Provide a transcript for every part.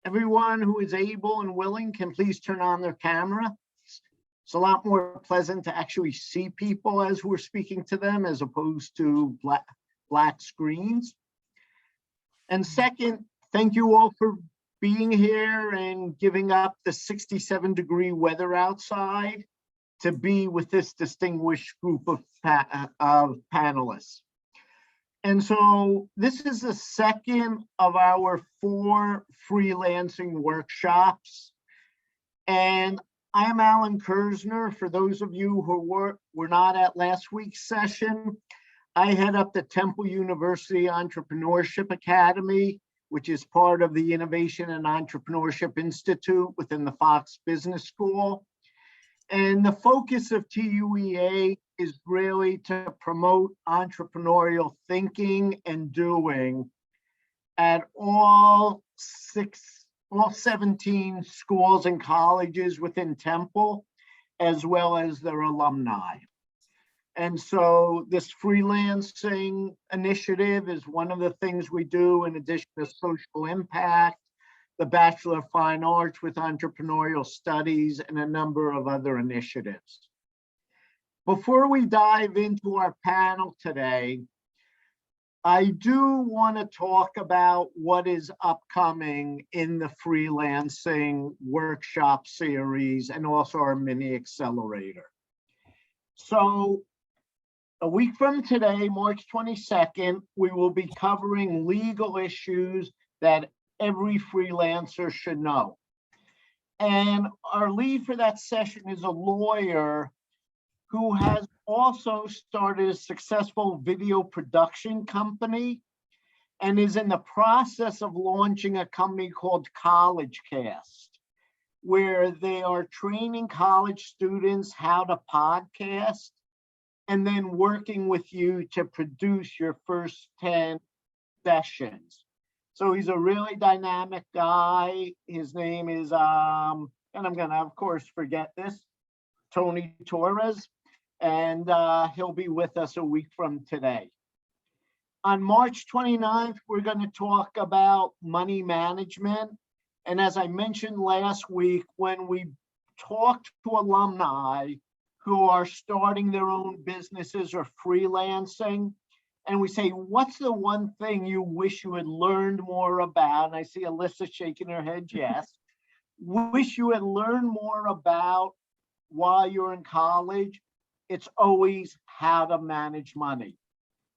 Everyone who is able and willing can please turn on their camera. It's a lot more pleasant to actually see people as we're speaking to them as opposed to black screens. And second, thank you all for being here and giving up the 67-degree weather outside to be with this distinguished group of panelists. And so this is the second of our 4 freelancing workshops. And I am Alan Kersner. For those of you who were not at last week's session, I head up the Temple University Entrepreneurship Academy, which is part of the Innovation and Entrepreneurship Institute within the Fox Business School. And the focus of TUEA is really to promote entrepreneurial thinking and doing at all 17 schools and colleges within Temple, as well as their alumni. And so this freelancing initiative is one of the things we do in addition to social impact, the Bachelor of Fine Arts with Entrepreneurial Studies, and a number of other initiatives. Before we dive into our panel today, I do want to talk about what is upcoming in the freelancing workshop series and also our mini accelerator. So a week from today, March 22nd, we will be covering legal issues that every freelancer should know. And our lead for that session is a lawyer who has also started a successful video production company and is in the process of launching a company called CollegeCast, where they are training college students how to podcast and then working with you to produce your first 10 sessions. So he's a really dynamic guy. His name is, and I'm gonna, of course, forget this, Tony Torres, and he'll be with us a week from today. On March 29th, we're gonna talk about money management. And as I mentioned last week, when we talked to alumni who are starting their own businesses or freelancing, and we say, what's the one thing you wish you had learned more about? And I see Alyssa shaking her head, yes. Wish you had learned more about while you're in college. It's always how to manage money,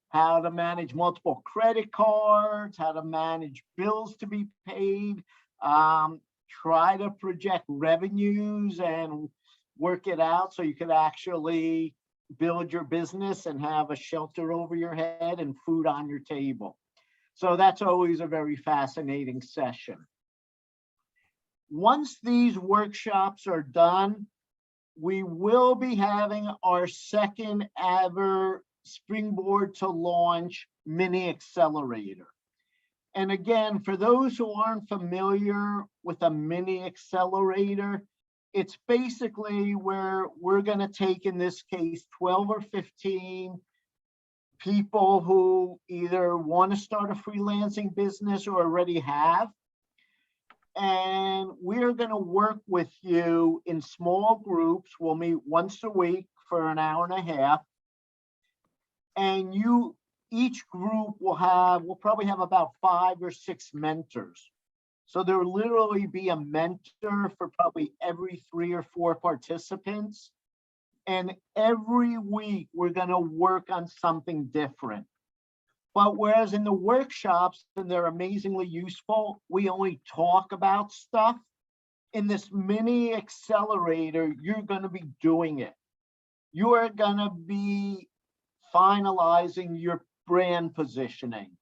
how to manage multiple credit cards, how to manage bills to be paid, try to project revenues and work it out so you could actually build your business and have a shelter over your head and food on your table. So that's always a very fascinating session. Once these workshops are done, we will be having our second ever Springboard to Launch mini accelerator. And again, for those who aren't familiar with a mini accelerator, it's basically where we're going to take, in this case, 12 or 15 people who either want to start a freelancing business or already have. And we're going to work with you in small groups. We'll meet once a week for an hour and a half. And each group will probably have about 5 or 6 mentors. So there will literally be a mentor for probably every 3 or 4 participants. And every week we're going to work on something different. But whereas in the workshops, and they're amazingly useful, we only talk about stuff. In this mini accelerator, you're going to be doing it. You are going to be finalizing your brand positioning,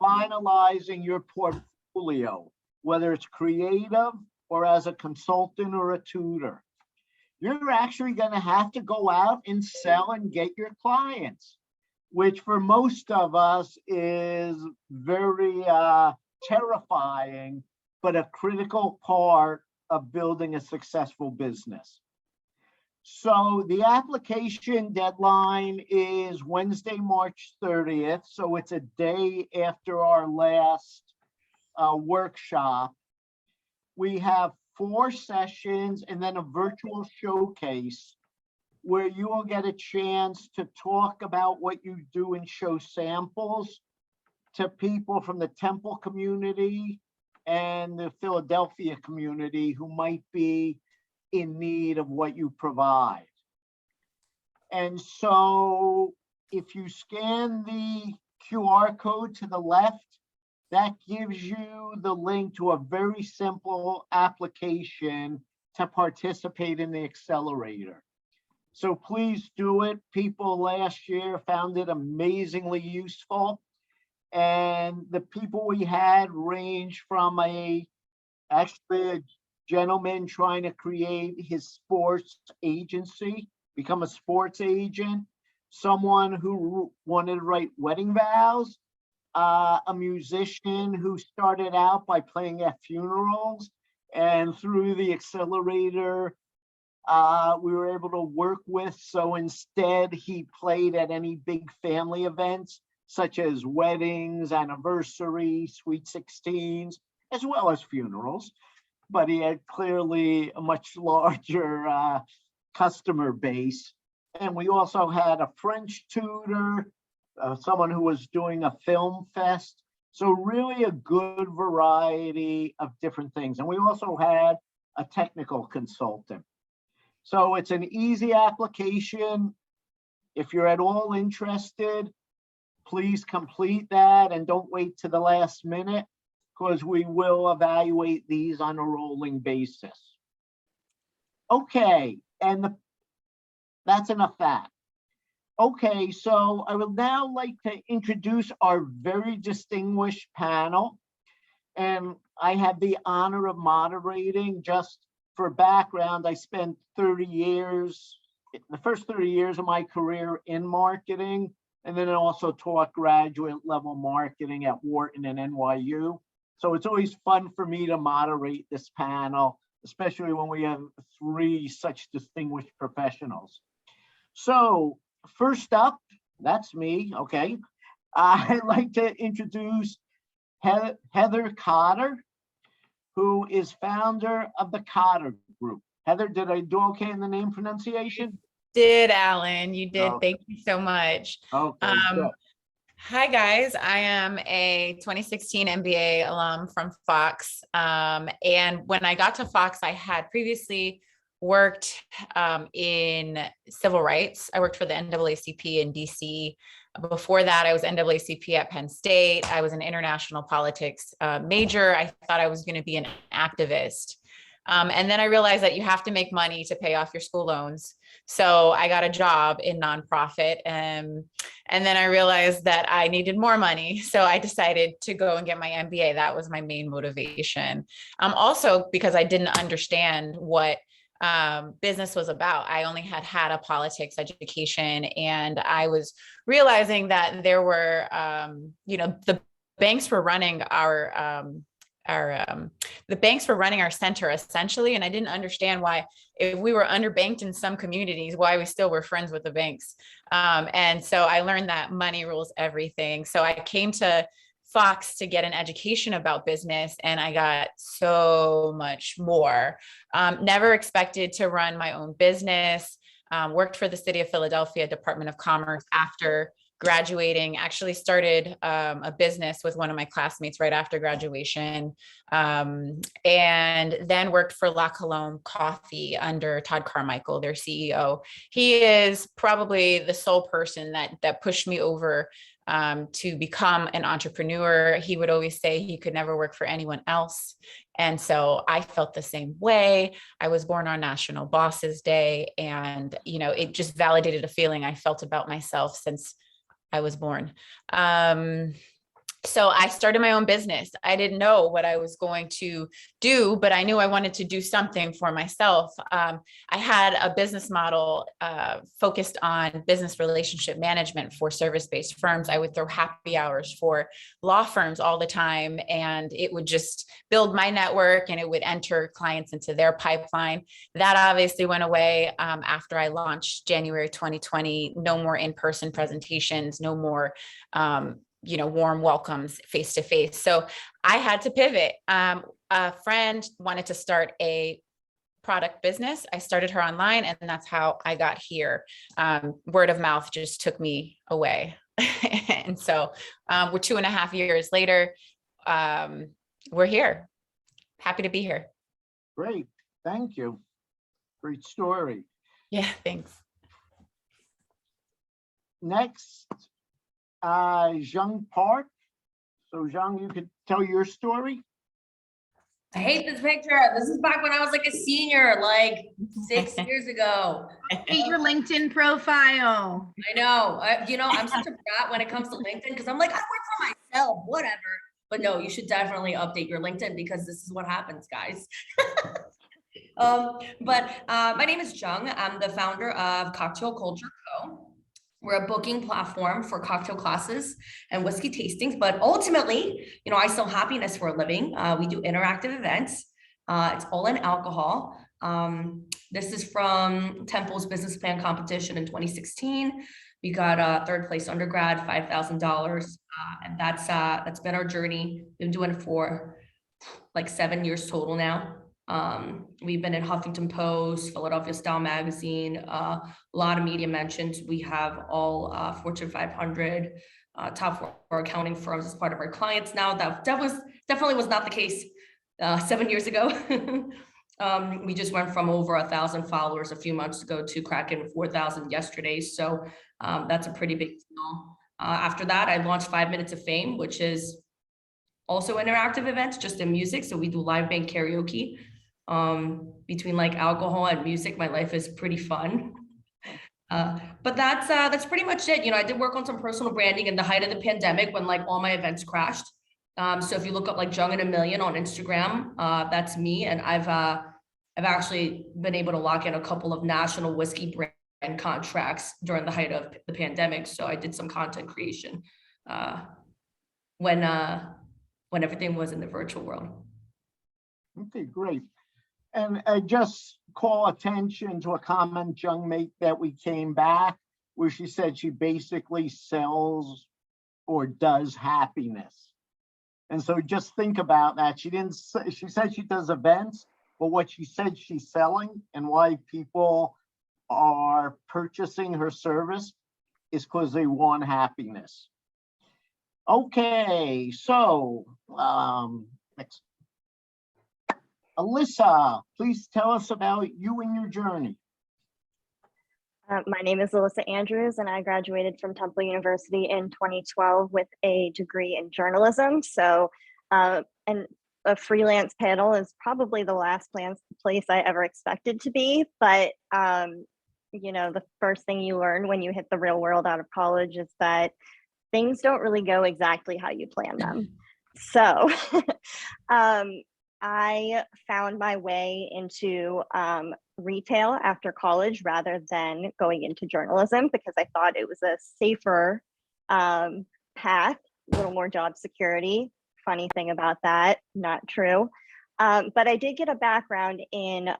finalizing your portfolio, whether it's creative or as a consultant or a tutor. You're actually going to have to go out and sell and get your clients, which for most of us is very terrifying, but a critical part of building a successful business. So the application deadline is Wednesday, March 30th. So it's a day after our last workshop. we have 4 sessions and then a virtual showcase where you will get a chance to talk about what you do and show samples to people from the Temple community and the Philadelphia community who might be in need of what you provide. And so if you scan the QR code to the left, that gives you the link to a very simple application to participate in the Accelerator. So please do it. People last year found it amazingly useful. And the people we had range from actually a gentleman trying to create his sports agency, become a sports agent, someone who wanted to write wedding vows, a musician who started out by playing at funerals, and through the Accelerator, we were able to work with. So instead, he played at any big family events, such as weddings, anniversaries, sweet 16s, as well as funerals. But he had clearly a much larger customer base. And we also had a French tutor, someone who was doing a film fest. So really a good variety of different things. And we also had a technical consultant. So it's an easy application. If you're at all interested, please complete that and don't wait to the last minute, because we will evaluate these on a rolling basis. Okay, and that's enough that. Okay, so I would now like to introduce our very distinguished panel. And I have the honor of moderating. Just for background, I spent 30 years, the first 30 years of my career in marketing, and then I also taught graduate level marketing at Wharton and NYU. So it's always fun for me to moderate this panel, especially when we have 3 such distinguished professionals. So first up, that's me, okay. I'd like to introduce Heather Cotter, who is founder of the Cotter Group. Heather, did I do okay in the name pronunciation? Did, Alan. You did. Oh. Thank you so much. Okay, good. Hi, guys. I am a 2016 MBA alum from Fox. And when I got to Fox, I had previously worked in civil rights. I worked for the NAACP in DC. Before that, I was NAACP at Penn State. I was an international politics major. I thought I was going to be an activist. And then I realized that you have to make money to pay off your school loans. So I got a job in nonprofit. And then I realized that I needed more money. So I decided to go and get my MBA. That was my main motivation. Also, because I didn't understand what business was about. I only had a politics education, and I was realizing that there were, the banks were running the banks were running our center essentially. And I didn't understand why, if we were underbanked in some communities, why we still were friends with the banks. And so I learned that money rules everything. So I came to Fox to get an education about business, and I got so much more. Never expected to run my own business. Worked for the city of Philadelphia Department of Commerce after graduating. Actually started a business with one of my classmates right after graduation, and then worked for La Colombe Coffee under Todd Carmichael, their CEO. He is probably the sole person that pushed me over to become an entrepreneur. He would always say he could never work for anyone else. And so I felt the same way. I was born on National Bosses Day, and, it just validated a feeling I felt about myself since I was born. So I started my own business. I didn't know what I was going to do, but I knew I wanted to do something for myself. I had a business model focused on business relationship management for service-based firms. I would throw happy hours for law firms all the time, and it would just build my network, and it would enter clients into their pipeline. That obviously went away after I launched January 2020. No more in-person presentations, no more warm welcomes face to face. So I had to pivot. a friend wanted to start a product business. I started her online, and that's how I got here. Word of mouth just took me away. And so we're 2.5 years later. We're here. Happy to be here. Great, thank you. Great story. Yeah, thanks. Next, Zhong Park. So Zhong, you could tell your story. I hate this picture. This is back when I was like a senior, like 6 years ago. Hate your LinkedIn profile. I know. I'm such a brat when it comes to LinkedIn because I'm like, I work for myself, whatever. But no, you should definitely update your LinkedIn because this is what happens, guys. My name is Zhong. I'm the founder of Cocktail Culture Co. We're a booking platform for cocktail classes and whiskey tastings, but ultimately, I sell happiness for a living. We do interactive events. It's all in alcohol. This is from Temple's business plan competition in 2016. We got third place undergrad, $5,000, and that's been our journey. We've been doing it for like 7 years total now. We've been in Huffington Post, Philadelphia Style Magazine, a lot of media mentions. We have all Fortune 500 top 4 accounting firms as part of our clients now. That definitely was not the case 7 years ago. We just went from over 1,000 followers a few months ago to cracking 4,000 yesterday. So that's a pretty big deal. After that, I launched 5 Minutes of Fame, which is also interactive events, just in music. So we do live band karaoke. Between like alcohol and music, my life is pretty fun. But that's pretty much it. I did work on some personal branding in the height of the pandemic when like all my events crashed. So if you look up like Zhong in a Million on Instagram, that's me. And I've actually been able to lock in a couple of national whiskey brand contracts during the height of the pandemic. So I did some content creation when everything was in the virtual world. Okay, great. And I just call attention to a comment Zhong made that we came back, where she said she basically sells or does happiness. And so just think about that. She said she does events, but what she said she's selling and why people are purchasing her service is because they want happiness. Okay, so next. Alyssa, please tell us about you and your journey. My name is Alyssa Andrews, and I graduated from Temple University in 2012 with a degree in journalism. So, and a freelance panel is probably the last place I ever expected to be. But, the first thing you learn when you hit the real world out of college is that things don't really go exactly how you plan them. So, I found my way into retail after college rather than going into journalism because I thought it was a safer path, a little more job security. Funny thing about that, not true. But I did get a background in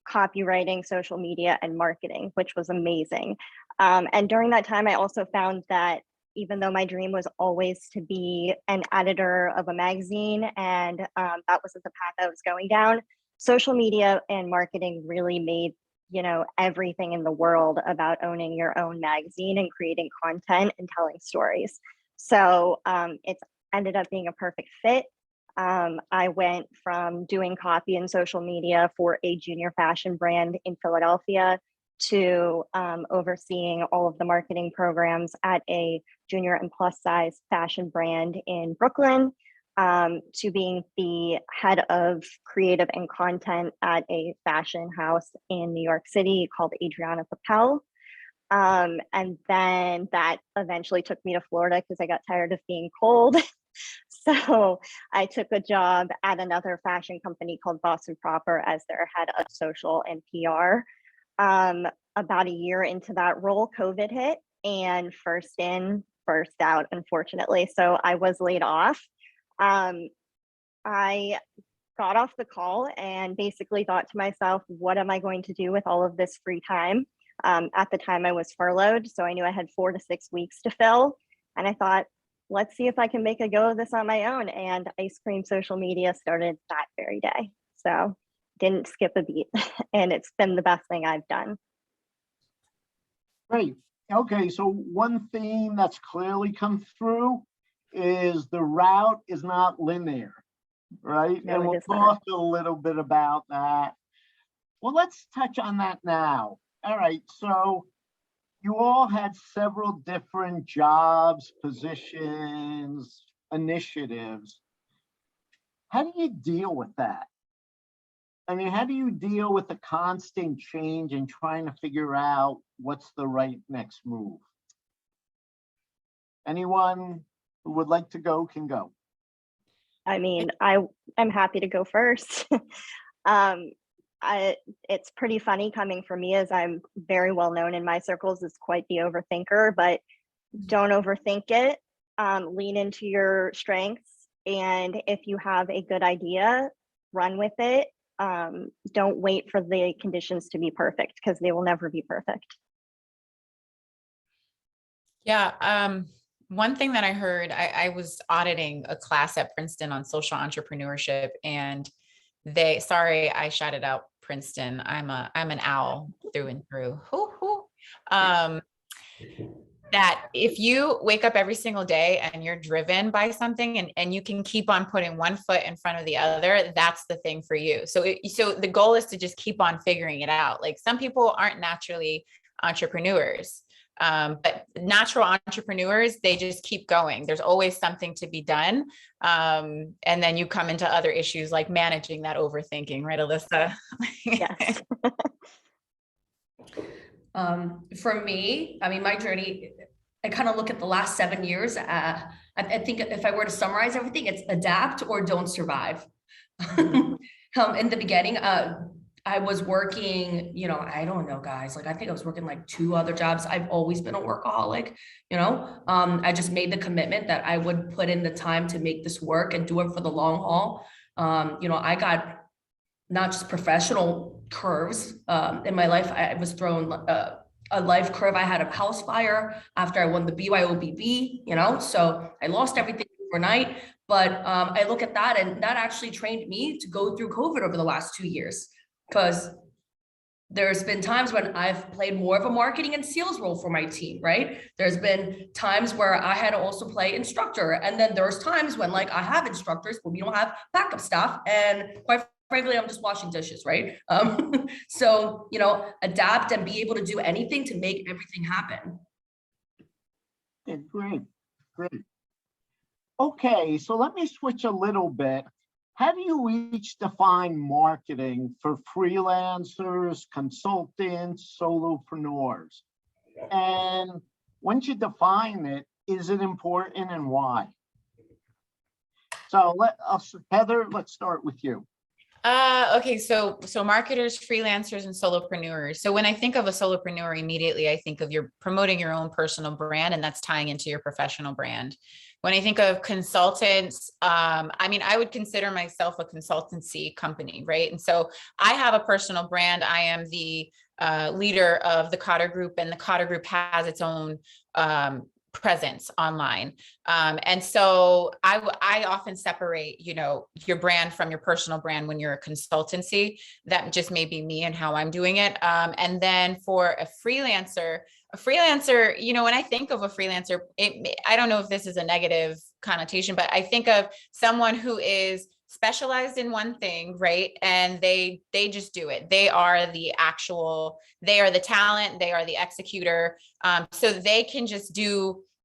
copywriting, social media, and marketing, which was amazing. And during that time, I also found that even though my dream was always to be an editor of a magazine, and that was the path I was going down, social media and marketing really made, everything in the world about owning your own magazine and creating content and telling stories. So it's ended up being a perfect fit. I went from doing copy and social media for a junior fashion brand in Philadelphia to overseeing all of the marketing programs at a junior and plus size fashion brand in Brooklyn, to being the head of creative and content at a fashion house in New York City called Adriana Papel. And then that eventually took me to Florida because I got tired of being cold. So I took a job at another fashion company called Boston Proper as their head of social and PR. About a year into that role, COVID hit, and first in, first out, unfortunately. So I was laid off. I got off the call and basically thought to myself, what am I going to do with all of this free time? At the time I was furloughed, so I knew I had 4 to 6 weeks to fill. And I thought, let's see if I can make a go of this on my own. And ice cream social media started that very day. So didn't skip a beat. And it's been the best thing I've done. Great. Okay, so one theme that's clearly come through is the route is not linear, right? No, And it we'll is not. talk a little bit about that. Well, let's touch on that now. All right, so you all had several different jobs, positions, initiatives. How do you deal with that? I mean, how do you deal with the constant change and trying to figure out what's the right next move? Anyone who would like to go can go. I mean, I'm happy to go first. It's pretty funny coming from me, as I'm very well known in my circles as quite the overthinker, but don't overthink it. Lean into your strengths. And if you have a good idea, run with it. Don't wait for the conditions to be perfect, because they will never be perfect. Yeah. One thing that I heard, I was auditing a class at Princeton on social entrepreneurship, and sorry, I shouted out Princeton. I'm an owl through and through. Hoo, hoo. That if you wake up every single day and you're driven by something, and you can keep on putting one foot in front of the other, that's the thing for you. So the goal is to just keep on figuring it out. Like, some people aren't naturally entrepreneurs, but natural entrepreneurs, they just keep going. There's always something to be done. And then you come into other issues like managing that overthinking, right, Alyssa? Yes. For me, I mean, my journey, I kind of look at the last 7 years. I think if I were to summarize everything, it's adapt or don't survive. In the beginning, I was working, I don't know, guys, like, I think I was working like 2 other jobs. I've always been a workaholic, I just made the commitment that I would put in the time to make this work and do it for the long haul. I got not just professional curves in my life. I was thrown a life curve. I had a house fire after I won the BYOBB, so I lost everything overnight. But I look at that, and that actually trained me to go through COVID over the last 2 years, because there's been times when I've played more of a marketing and sales role for my team, right? There's been times where I had to also play instructor. And then there's times when, like, I have instructors, but we don't have backup staff. And quite frankly, I'm just washing dishes, right? So, adapt and be able to do anything to make everything happen. Yeah, great. Okay, so let me switch a little bit. How do you each define marketing for freelancers, consultants, solopreneurs? And once you define it, is it important and why? So Heather, let's start with you. Okay, so marketers, freelancers, and solopreneurs. So when I think of a solopreneur, immediately I think of you're promoting your own personal brand, and that's tying into your professional brand. When I think of consultants, I mean, I would consider myself a consultancy company, right? And so I have a personal brand. I am the leader of the Cotter group, and the Cotter group has its own presence online. And so I often separate, your brand from your personal brand when you're a consultancy. That just may be me and how I'm doing it. And then for a freelancer, when I think of a freelancer, I don't know if this is a negative connotation, but I think of someone who is specialized in one thing, right? And they just do it. They are the talent, they are the executor. So they can just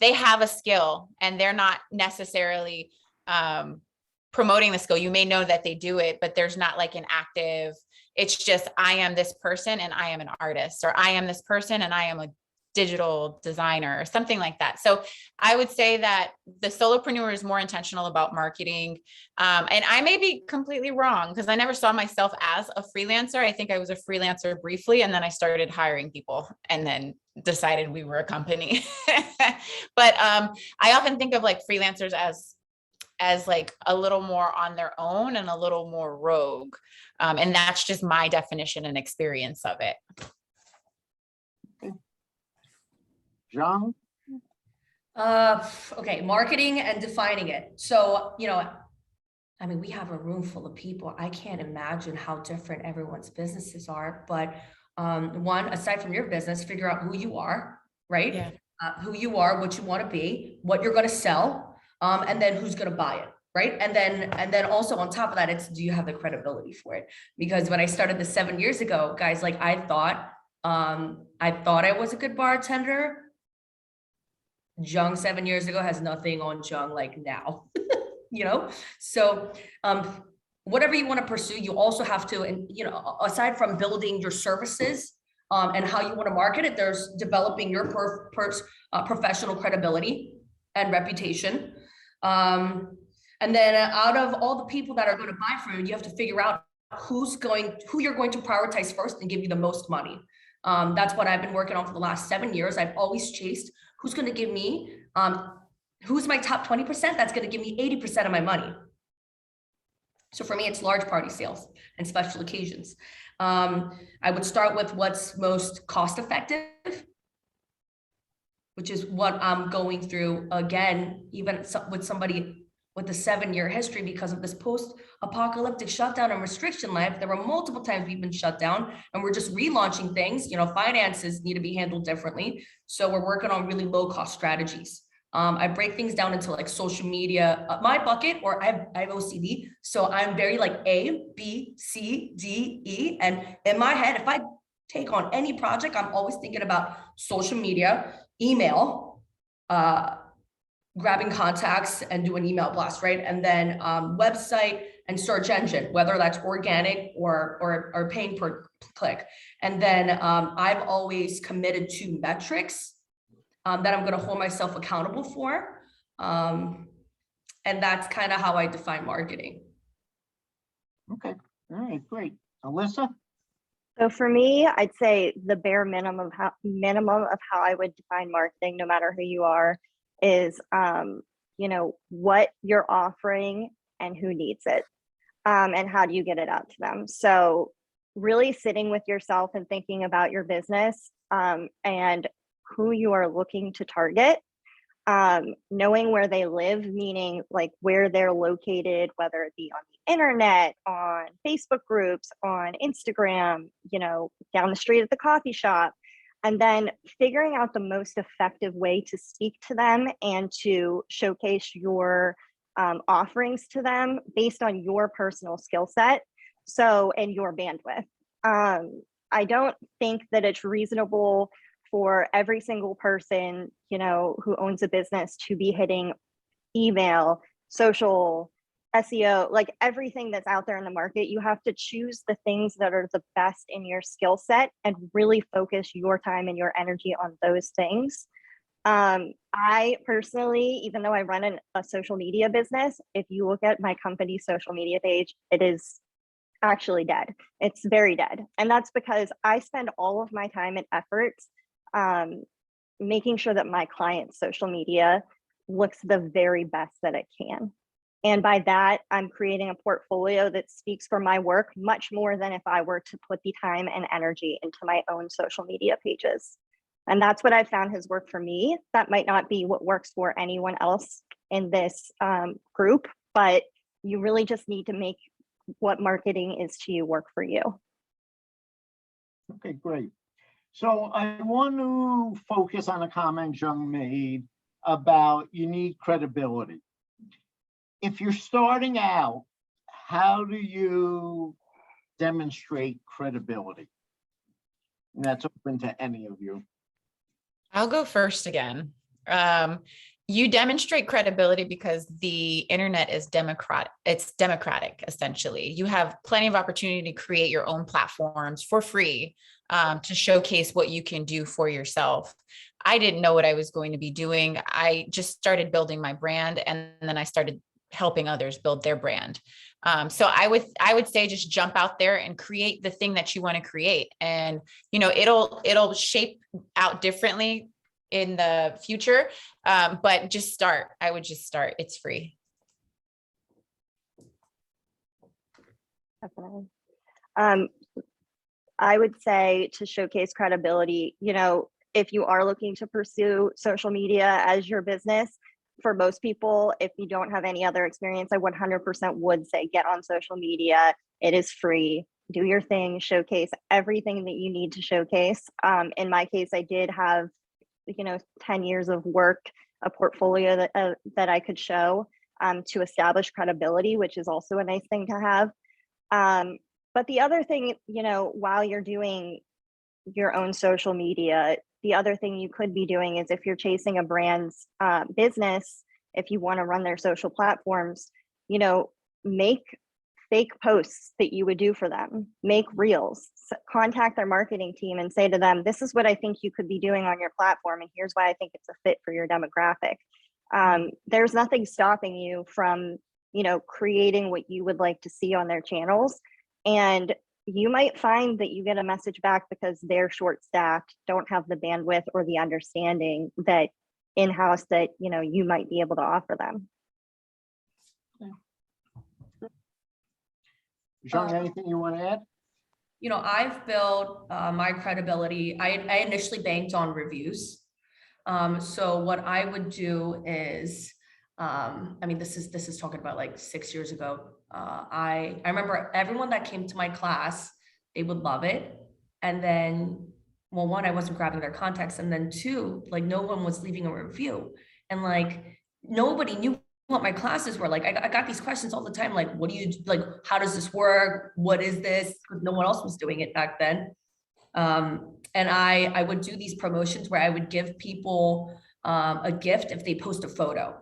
they have a skill, and they're not necessarily promoting the skill. You may know that they do it, but there's not like an active, it's just, I am this person and I am an artist, or I am this person and I am a digital designer, or something like that. So I would say that the solopreneur is more intentional about marketing. And I may be completely wrong, because I never saw myself as a freelancer. I think I was a freelancer briefly, and then I started hiring people, and then decided we were a company. But I often think of like freelancers as like a little more on their own and a little more rogue. And that's just my definition and experience of it. Zhong? Okay, marketing and defining it. So, I mean, we have a room full of people. I can't imagine how different everyone's businesses are, but one, aside from your business, figure out who you are, right? Yeah. Who you are, what you want to be, what you're going to sell, and then who's going to buy it, right? And then also on top of that, it's, do you have the credibility for it? Because when I started this 7 years ago, guys, like I thought I was a good bartender. Zhong 7 years ago has nothing on Zhong like now. So whatever you want to pursue, you also have to, and aside from building your services and how you want to market it, there's developing your professional credibility and reputation. And then out of all the people that are going to buy from you, you have to figure out who you're going to prioritize first and give you the most money. That's what I've been working on for the last 7 years. I've always chased who's going to give me, who's my top 20% that's going to give me 80% of my money. So for me, it's large party sales and special occasions. I would start with what's most cost effective, which is what I'm going through again, even with somebody with a 7-year history because of this post-apocalyptic shutdown and restriction life. There were multiple times we've been shut down and we're just relaunching things. Finances need to be handled differently. So we're working on really low cost strategies. I break things down into like social media, my bucket, or I have OCD. So I'm very like A, B, C, D, E. And in my head, if I take on any project, I'm always thinking about social media, email, grabbing contacts and do an email blast, right? And then website and search engine, whether that's organic or paying per click. And then I've always committed to metrics that I'm going to hold myself accountable for. And that's kind of how I define marketing. Okay, all right, great. Alyssa? So for me, I'd say the bare minimum of how I would define marketing, no matter who you are, is what you're offering and who needs it, and how do you get it out to them. So really sitting with yourself and thinking about your business and who you are looking to target, knowing where they live, meaning like where they're located, whether it be on the internet, on Facebook groups, on Instagram, down the street at the coffee shop, and then figuring out the most effective way to speak to them and to showcase your offerings to them based on your personal skill set, and your bandwidth. I don't think that it's reasonable for every single person, who owns a business to be hitting email, social, SEO, like everything that's out there in the market. You have to choose the things that are the best in your skill set and really focus your time and your energy on those things. I personally, even though I run a social media business, if you look at my company's social media page, it is actually dead. It's very dead. And that's because I spend all of my time and efforts making sure that my client's social media looks the very best that it can. And by that, I'm creating a portfolio that speaks for my work much more than if I were to put the time and energy into my own social media pages. And that's what I found has worked for me. That might not be what works for anyone else in this group, but you really just need to make what marketing is to you work for you. Okay, great. So I want to focus on a comment Zhong made about you need credibility. If you're starting out, how do you demonstrate credibility? And that's open to any of you. I'll go first again. You demonstrate credibility because the internet is democratic. It's democratic, essentially. You have plenty of opportunity to create your own platforms for free to showcase what you can do for yourself. I didn't know what I was going to be doing. I just started building my brand, and then I started helping others build their brand. So I would say just jump out there and create the thing that you want to create, and it'll shape out differently in the future. But just start. I would just start. It's free. Definitely. I would say to showcase credibility, if you are looking to pursue social media as your business, for most people, if you don't have any other experience, I 100% would say get on social media. It is free. Do your thing, showcase everything that you need to showcase. In my case, I did have, 10 years of work, a portfolio that I could show to establish credibility, which is also a nice thing to have. But the other thing, while you're doing your own social media, the other thing you could be doing is if you're chasing a brand's business, if you want to run their social platforms, make fake posts that you would do for them, make reels, contact their marketing team and say to them, this is what I think you could be doing on your platform. And here's why I think it's a fit for your demographic. There's nothing stopping you from, creating what you would like to see on their channels. And you might find that you get a message back because they're short-staffed, don't have the bandwidth or the understanding that in-house that, you might be able to offer them. Zhong, anything you want to add? I've built my credibility. I initially banked on reviews. So what I would do is, this is talking about like 6 years ago. I remember everyone that came to my class, they would love it. And then, well, one, I wasn't grabbing their context. And then two, like no one was leaving a review. And like, nobody knew what my classes were. Like, I got these questions all the time. Like, what do you, like, how does this work? What is this? Because no one else was doing it back then. And I would do these promotions where I would give people a gift if they post a photo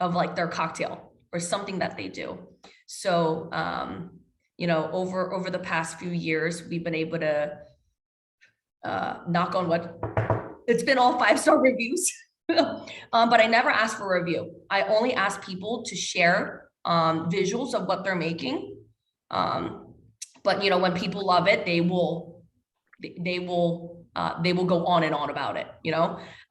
of like their cocktail or something that they do. So, over the past few years, we've been able to knock on wood. It's been all 5-star reviews, but I never ask for a review. I only ask people to share visuals of what they're making. But when people love it, they will go on and on about it.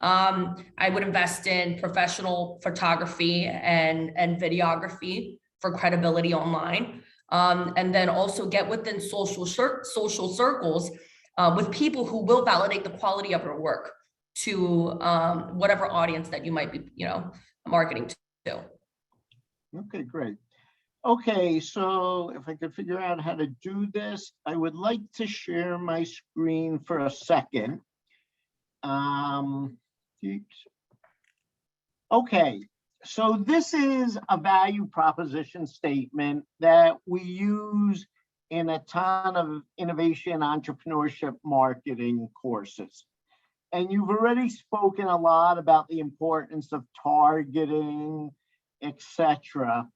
I would invest in professional photography and videography for credibility online. And then also get within social circles with people who will validate the quality of your work to whatever audience that you might be, marketing to. Okay, great. Okay, so if I could figure out how to do this, I would like to share my screen for a second. Okay, so this is a value proposition statement that we use in a ton of innovation, entrepreneurship, marketing courses. And you've already spoken a lot about the importance of targeting, etc.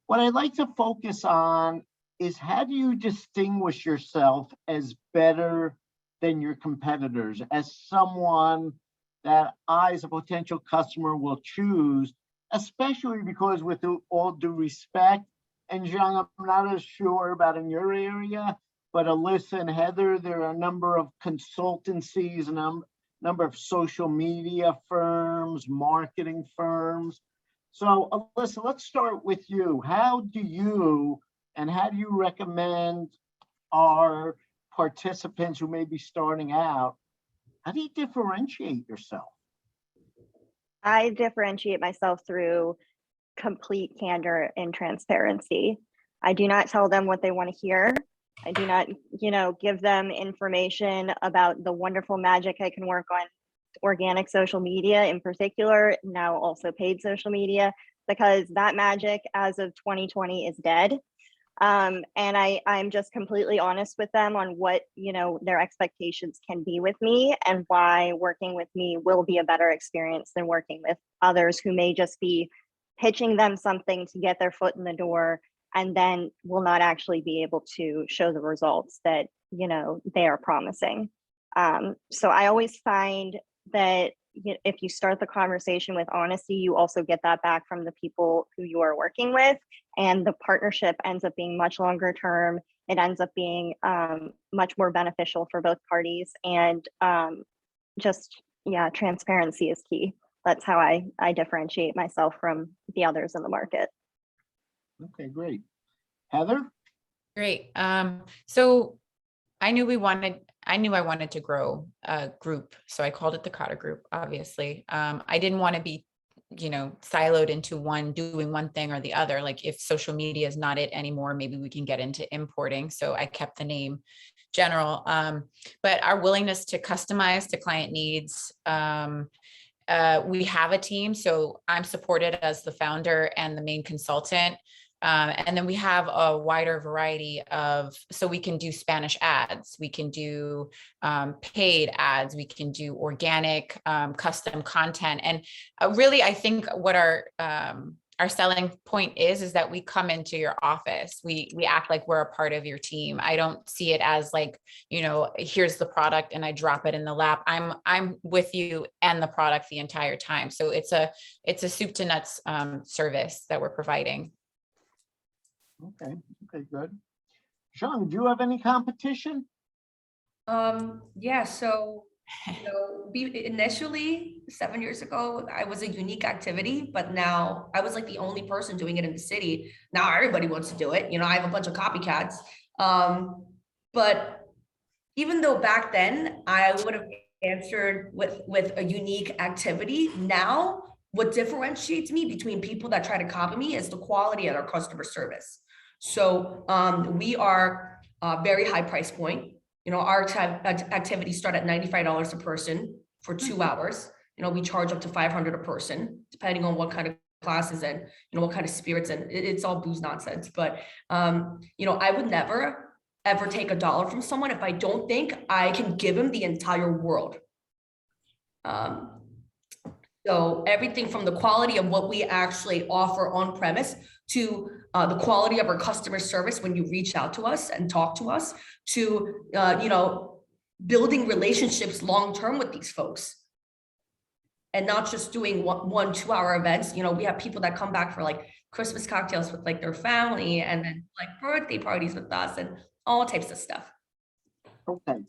What I'd like to focus on is how do you distinguish yourself as better than your competitors, as someone that I, as a potential customer, will choose, especially because with all due respect, and Zhong, I'm not as sure about in your area, but Alyssa and Heather, there are a number of consultancies and a number of social media firms, marketing firms. So Alyssa, let's start with you. How do you recommend our participants who may be starting out, how do you differentiate yourself? I differentiate myself through complete candor and transparency. I do not tell them what they want to hear. I do not, give them information about the wonderful magic I can work on organic social media in particular, now also paid social media, because that magic as of 2020 is dead. And I'm just completely honest with them on what, their expectations can be with me and why working with me will be a better experience than working with others who may just be pitching them something to get their foot in the door and then will not actually be able to show the results that, they are promising. So I always find that if you start the conversation with honesty, you also get that back from the people who you are working with, and the partnership ends up being much longer term. It ends up being much more beneficial for both parties, and transparency is key. That's how I differentiate myself from the others in the market. Okay, great. Heather? Great. So I knew we wanted I knew I wanted to grow a group. So I called it the Cotter group, obviously. I didn't want to be, siloed into doing one thing or the other. Like if social media is not it anymore, maybe we can get into importing. So I kept the name general. But our willingness to customize to client needs, we have a team, so I'm supported as the founder and the main consultant. And then we have a wider variety so we can do Spanish ads, we can do paid ads, we can do organic, custom content. And really, I think what our selling point is that we come into your office, we act like we're a part of your team. I don't see it as like, here's the product and I drop it in the lap. I'm with you and the product the entire time. So it's a soup to nuts service that we're providing. Okay, good. Zhong, do you have any competition? Yeah, so initially 7 years ago, I was a unique activity, but now I was like the only person doing it in the city. Now everybody wants to do it. I have a bunch of copycats. But even though back then I would have answered with a unique activity, now what differentiates me between people that try to copy me is the quality of our customer service. So we are very high price point. Our activities start at $95 a person for 2 hours. We charge up to $500 a person, depending on what kind of classes and, what kind of spirits, and it's all booze nonsense. But, I would never, ever take $1 from someone if I don't think I can give them the entire world. So everything from the quality of what we actually offer on premise to the quality of our customer service when you reach out to us and talk to us, to building relationships long-term with these folks, and not just doing 1 2-hour events. We have people that come back for like Christmas cocktails with like their family, and then like birthday parties with us, and all types of stuff. Okay,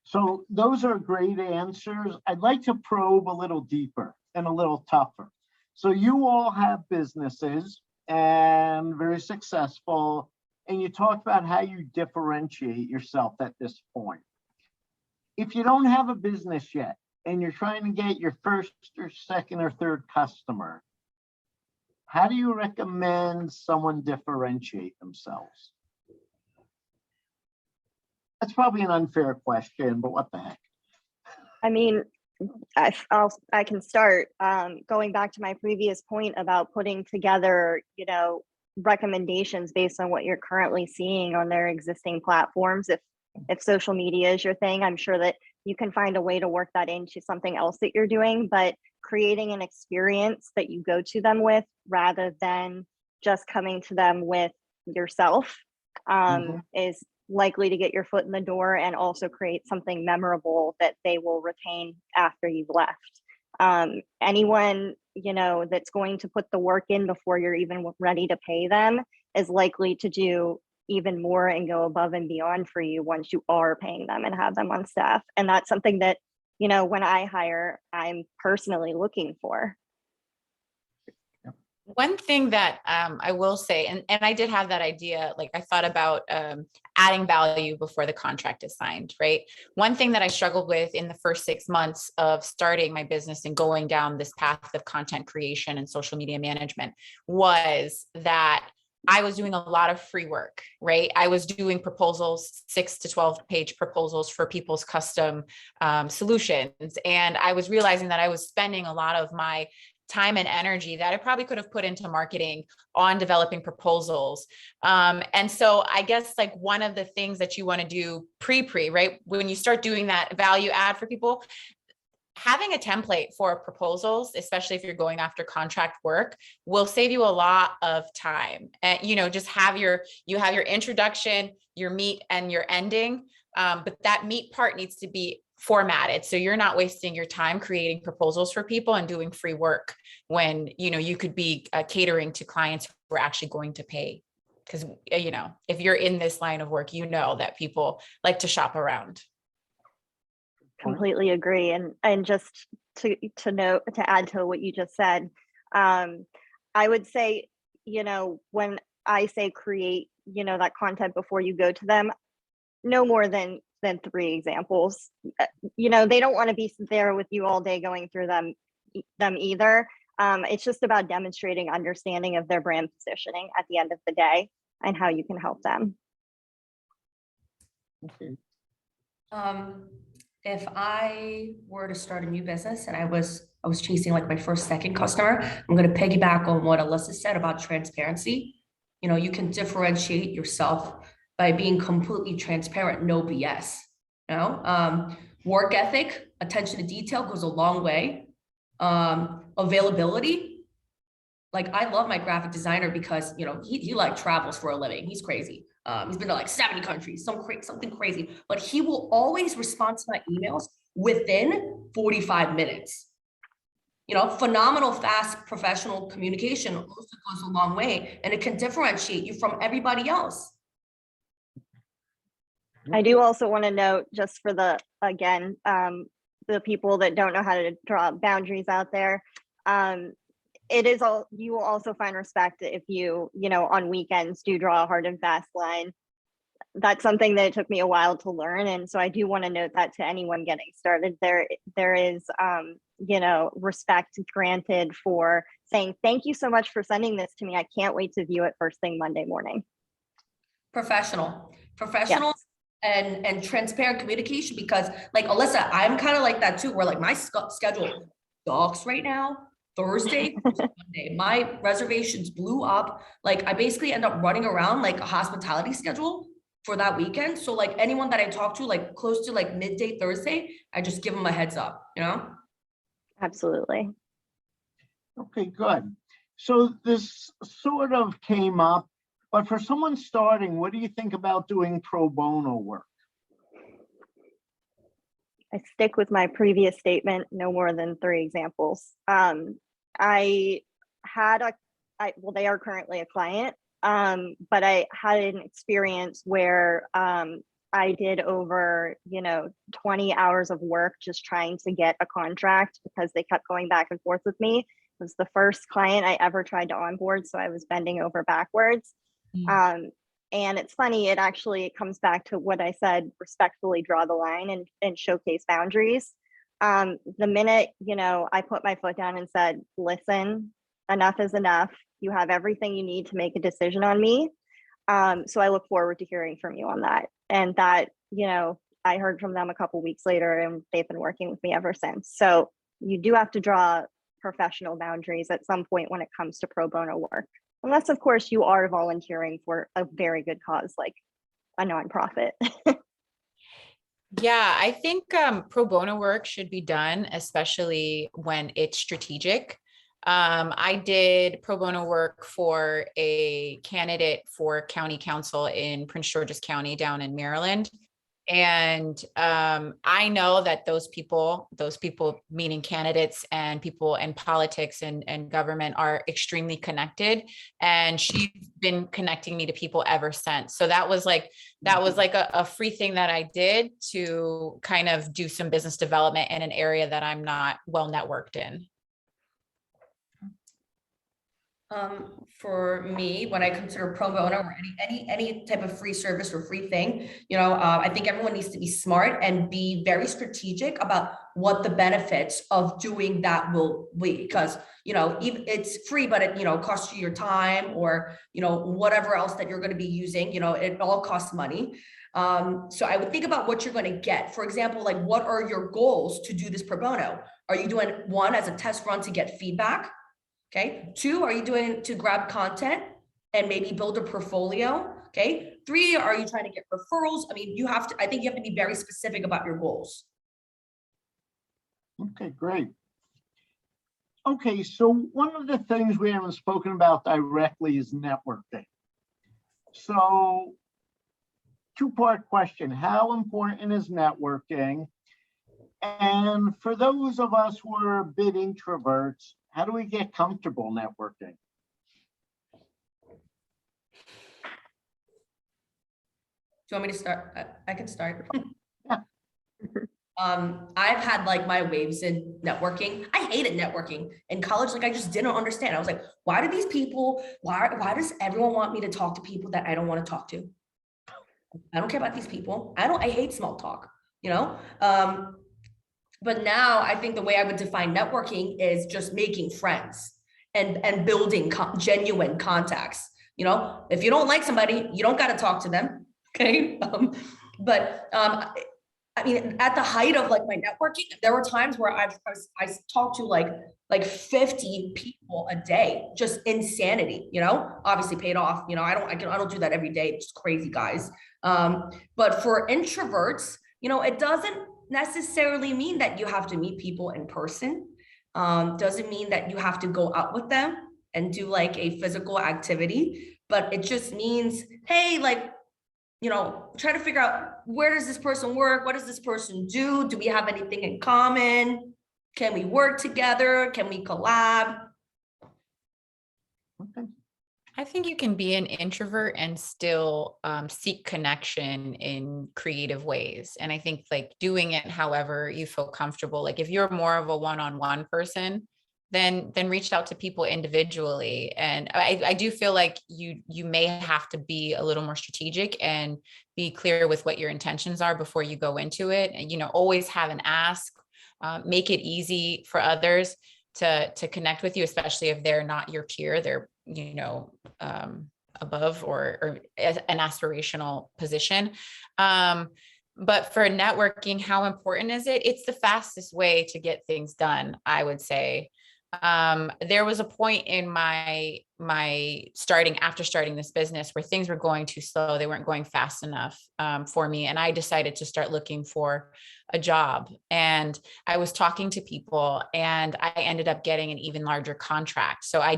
so those are great answers. I'd like to probe a little deeper and a little tougher. So you all have businesses and very successful, and you talked about how you differentiate yourself at this point. If you don't have a business yet and you're trying to get your first or second or third customer, how do you recommend someone differentiate themselves? That's probably an unfair question, but what the heck? I mean, I can start going back to my previous point about putting together, recommendations based on what you're currently seeing on their existing platforms. If social media is your thing, I'm sure that you can find a way to work that into something else that you're doing, but creating an experience that you go to them with rather than just coming to them with yourself is likely to get your foot in the door and also create something memorable that they will retain after you've left. Anyone, that's going to put the work in before you're even ready to pay them is likely to do even more and go above and beyond for you once you are paying them and have them on staff. And that's something that, when I hire, I'm personally looking for. One thing that I will say, and I did have that idea, like I thought about adding value before the contract is signed, right? One thing that I struggled with in the first 6 months of starting my business and going down this path of content creation and social media management was that I was doing a lot of free work, right? I was doing proposals, 6 to 12 page proposals for people's custom solutions. And I was realizing that I was spending a lot of my time and energy that I probably could have put into marketing on developing proposals. And so I guess like one of the things that you want to do pre, right? When you start doing that value add for people, having a template for proposals, especially if you're going after contract work, will save you a lot of time. And, just you have your introduction, your meat and your ending. But that meat part needs to be formatted. So you're not wasting your time creating proposals for people and doing free work when, you could be catering to clients who are actually going to pay. Because, if you're in this line of work, that people like to shop around. Completely agree. And just to add to what you just said, I would say, when I say create, that content before you go to them, no more than than 3 examples. You know, they don't want to be there with you all day going through them either. It's just about demonstrating understanding of their brand positioning at the end of the day and how you can help them. Okay. If I were to start a new business and I was chasing like my first, second customer, I'm going to piggyback on what Alyssa said about transparency. You know, you can differentiate yourself by being completely transparent, no BS. You know, work ethic, attention to detail goes a long way. Availability. Like, I love my graphic designer because, you know, he like travels for a living. He's crazy. He's been to like 70 countries, something crazy, but he will always respond to my emails within 45 minutes. You know, phenomenal, fast, professional communication also goes a long way, and it can differentiate you from everybody else. I do also want to note, just for the, again, the people that don't know how to draw boundaries out there, it is all, you will also find respect if you know, on weekends do draw a hard and fast line. That's something that it took me a while to learn. And so I do want to note that to anyone getting started, there is, you know, respect granted for saying, thank you so much for sending this to me. I can't wait to view it first thing Monday morning. Professional, Yes. and transparent communication, because like Alyssa, I'm kind of like that too, where like my schedule sucks right now. Thursday, Monday, my reservations blew up. Like, I basically end up running around like a hospitality schedule for that weekend. So like anyone that I talk to, like close to like midday Thursday, I just give them a heads up, you know? Absolutely. Okay, good. So this sort of came up, but for someone starting, what do you think about doing pro bono work? I stick with my previous statement, no more than 3 examples. I had well, they are currently a client, but I had an experience where I did over, you know, 20 hours of work just trying to get a contract because they kept going back and forth with me. It was the first client I ever tried to onboard, so I was bending over backwards. And it's funny, it comes back to what I said, respectfully draw the line and showcase boundaries. The minute, you know, I put my foot down and said, listen, enough is enough. You have everything you need to make a decision on me. So I look forward to hearing from you on that. And that, you know, I heard from them a couple weeks later, and they've been working with me ever since. So you do have to draw professional boundaries at some point when it comes to pro bono work. Unless, of course, you are volunteering for a very good cause, like a nonprofit. Yeah, I think pro bono work should be done, especially when it's strategic. I did pro bono work for a candidate for county council in Prince George's County down in Maryland. And I know that those people meaning candidates and people in politics and government are extremely connected. And she's been connecting me to people ever since. So that was like a free thing that I did to kind of do some business development in an area that I'm not well networked in. For me, when I consider pro bono or any type of free service or free thing, you know, I think everyone needs to be smart and be very strategic about what the benefits of doing that will be, because, you know, even it's free, but it, you know, costs you your time or, you know, whatever else that you're going to be using, you know, it all costs money. So I would think about what you're going to get. For example, like, what are your goals to do this pro bono? Are you doing one as a test run to get feedback? Okay. 2, are you doing to grab content and maybe build a portfolio? Okay. 3, are you trying to get referrals? I mean, I think you have to be very specific about your goals. Okay, great. Okay, so one of the things we haven't spoken about directly is networking. So 2-part question, how important is networking? And for those of us who are a bit introverts, how do we get comfortable networking? Do you want me to start? I can start. Yeah. I've had like my waves in networking. I hated networking in college. Like, I just didn't understand. I was like, why do these people, why does everyone want me to talk to people that I don't want to talk to? I don't care about these people. I hate small talk, you know? But now I think the way I would define networking is just making friends and building genuine contacts. You know, if you don't like somebody, you don't got to talk to them. Okay. I mean, at the height of like my networking, there were times where I talked to like 50 people a day, just insanity, you know, obviously paid off. You know, I don't do that every day. It's just crazy, guys. But for introverts, you know, it doesn't necessarily mean that you have to meet people in person. Doesn't mean that you have to go out with them and do like a physical activity, but it just means, hey, like, you know, try to figure out, where does this person work? What does this person do? Do we have anything in common? Can we work together? Can we collab? Okay. I think you can be an introvert and still seek connection in creative ways. And I think like doing it however you feel comfortable. Like if you're more of a one-on-one person, then reach out to people individually. And I do feel like you may have to be a little more strategic and be clear with what your intentions are before you go into it. And, you know, always have an ask, make it easy for others to connect with you, especially if they're not your peer, they're, you know, above or an aspirational position. But for networking, how important is it? It's the fastest way to get things done, I would say. There was a point in my after starting this business where things were going too slow. They weren't going fast enough for me. And I decided to start looking for a job. And I was talking to people and I ended up getting an even larger contract. So I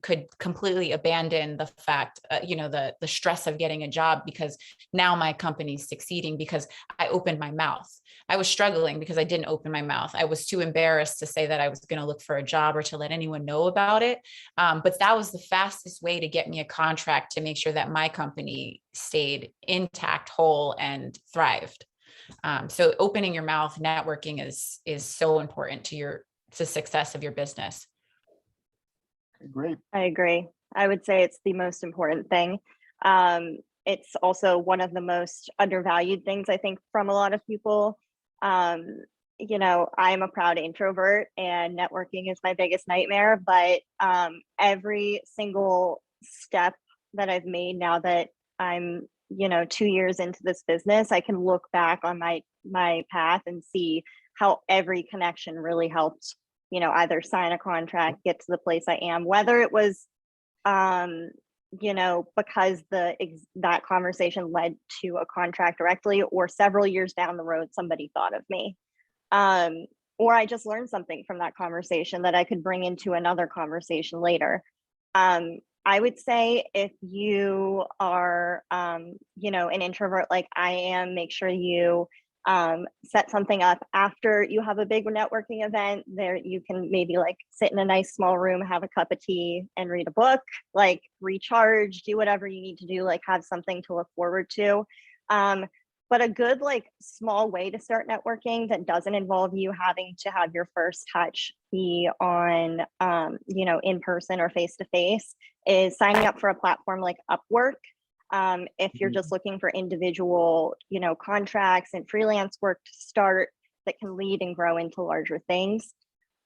could completely abandon the fact, you know, the stress of getting a job, because now my company's succeeding because I opened my mouth. I was struggling because I didn't open my mouth. I was too embarrassed to say that I was going to look for a job or to let anyone know about it. But that was the fastest way to get me a contract to make sure that my company stayed intact, whole, and thrived. So opening your mouth, networking is so important to the success of your business. Great. I agree. I would say it's the most important thing. It's also one of the most undervalued things, I think, from a lot of people. You know, I'm a proud introvert and networking is my biggest nightmare, but every single step that I've made now that I'm, you know, 2 years into this business, I can look back on my path and see how every connection really helped, you know, either sign a contract, get to the place I am, whether it was you know, because that conversation led to a contract directly, or several years down the road, somebody thought of me. Or I just learned something from that conversation that I could bring into another conversation later. I would say if you are, you know, an introvert like I am, make sure you set something up after you have a big networking event. There you can maybe like sit in a nice small room, have a cup of tea and read a book, like recharge, do whatever you need to do, like have something to look forward to. But a good like small way to start networking that doesn't involve you having to have your first touch be on, you know, in person or face to face, is signing up for a platform like Upwork. If you're just looking for individual, you know, contracts and freelance work to start that can lead and grow into larger things.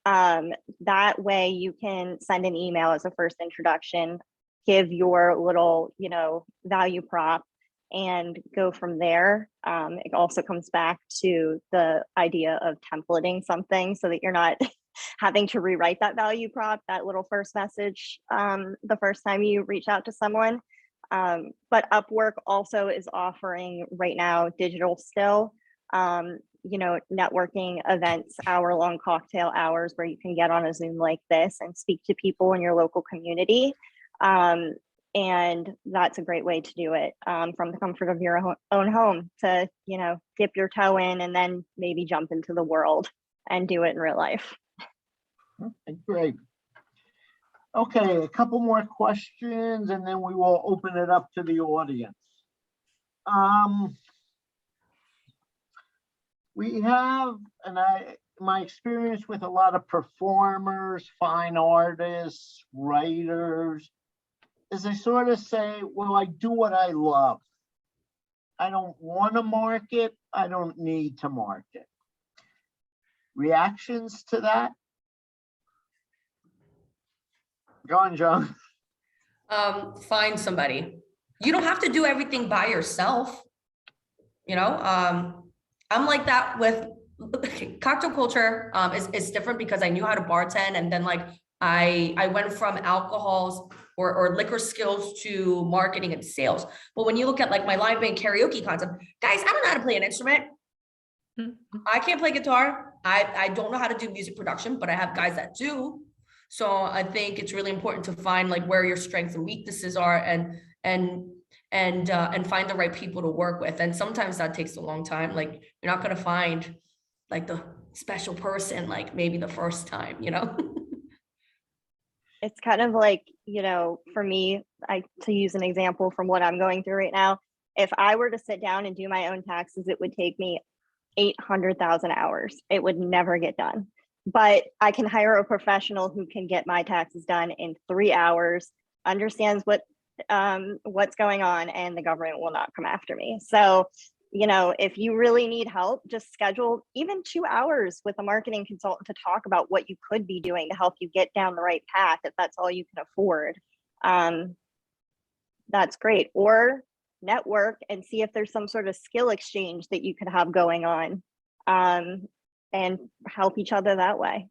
That way you can send an email as a first introduction, give your little, you know, value prop, and go from there. It also comes back to the idea of templating something so that you're not having to rewrite that value prop, that little first message, the first time you reach out to someone. But Upwork also is offering right now digital still, you know, networking events, hour-long cocktail hours where you can get on a Zoom like this and speak to people in your local community. And that's a great way to do it, from the comfort of your own home, to, you know, dip your toe in and then maybe jump into the world and do it in real life. Okay, great. Okay, a couple more questions and then we will open it up to the audience. We have, my experience with a lot of performers, fine artists, writers, is they sort of say, well, I do what I love. I don't want to market. I don't need to market. Reactions to that? Go on, John. Find somebody. You don't have to do everything by yourself. You know, I'm like that with cocktail culture. Is different because I knew how to bartend, and then like I went from alcohols or liquor skills to marketing and sales. But when you look at like my live band karaoke concept, guys, I don't know how to play an instrument. I can't play guitar. I don't know how to do music production, but I have guys that do. So I think it's really important to find like where your strengths and weaknesses are, and find the right people to work with. And sometimes that takes a long time. Like you're not gonna find like the special person like maybe the first time, you know. It's kind of like, for me, to use an example from what I'm going through right now, if I were to sit down and do my own taxes, it would take me 800,000 hours. It would never get done. But I can hire a professional who can get my taxes done in 3 hours, understands what's going on, and the government will not come after me. So, if you really need help, just schedule even 2 hours with a marketing consultant to talk about what you could be doing to help you get down the right path, if that's all you can afford. That's great. Or network and see if there's some sort of skill exchange that you could have going on, and help each other that way.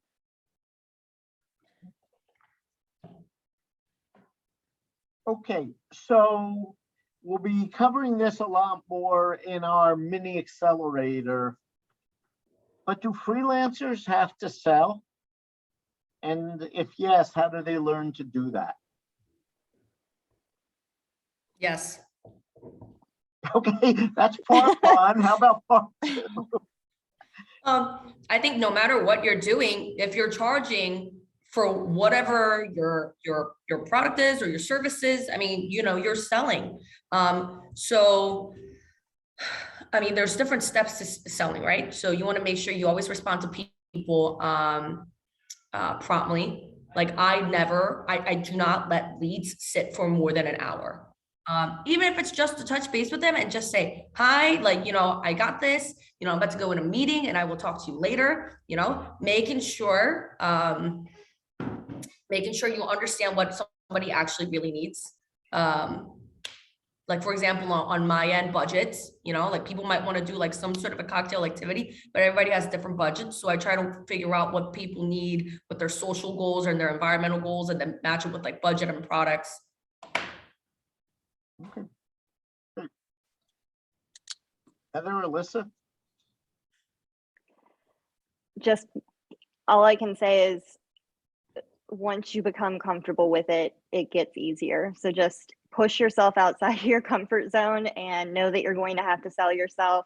Okay, so we'll be covering this a lot more in our mini accelerator. But do freelancers have to sell? And if yes, how do they learn to do that? Yes. Okay, that's part one. How about part two? I think no matter what you're doing, if you're charging for whatever your product is or your services, I mean, you're selling. So I mean, there's different steps to selling, right? So you want to make sure you always respond to people promptly. Like I do not let leads sit for more than an hour. Even if it's just to touch base with them and just say, hi, like, I got this, I'm about to go in a meeting and I will talk to you later, making sure you understand what somebody actually really needs. Like, for example, on my end, budgets, like people might want to do like some sort of a cocktail activity, but everybody has different budgets. So I try to figure out what people need, what their social goals and their environmental goals, and then match it with like budget and products. Okay. Heather, Alyssa? Just all I can say is once you become comfortable with it, it gets easier. So just push yourself outside your comfort zone and know that you're going to have to sell yourself,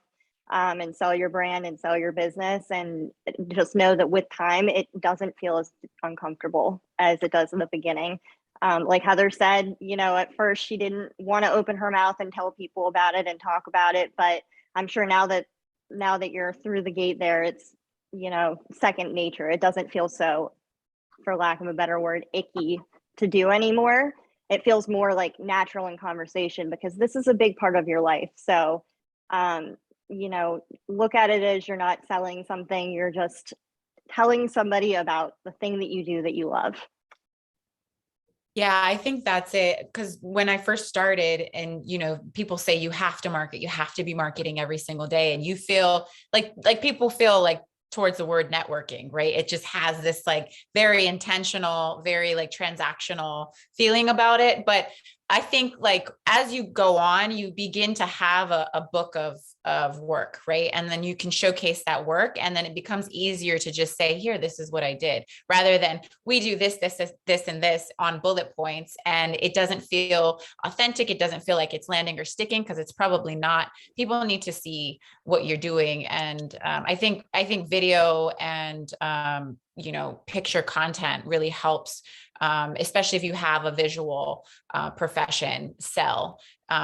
and sell your brand and sell your business. And just know that with time, it doesn't feel as uncomfortable as it does in the beginning. Like Heather said, at first she didn't want to open her mouth and tell people about it and talk about it. But I'm sure now that you're through the gate there, it's, second nature. It doesn't feel so, for lack of a better word, icky to do anymore. It feels more like natural in conversation because this is a big part of your life. So, look at it as you're not selling something, you're just telling somebody about the thing that you do that you love. Yeah, I think that's it. Because when I first started and, people say you have to market, you have to be marketing every single day. And you feel like people feel like towards the word networking, right? It just has this like very intentional, very like transactional feeling about it. But I think like as you go on, you begin to have a book of work, right? And then you can showcase that work, and then it becomes easier to just say, here, this is what I did, rather than we do this, and this on bullet points. And it doesn't feel authentic. It doesn't feel like it's landing or sticking, because it's probably not. People need to see what you're doing. And I think video and picture content really helps, especially if you have a visual profession sell.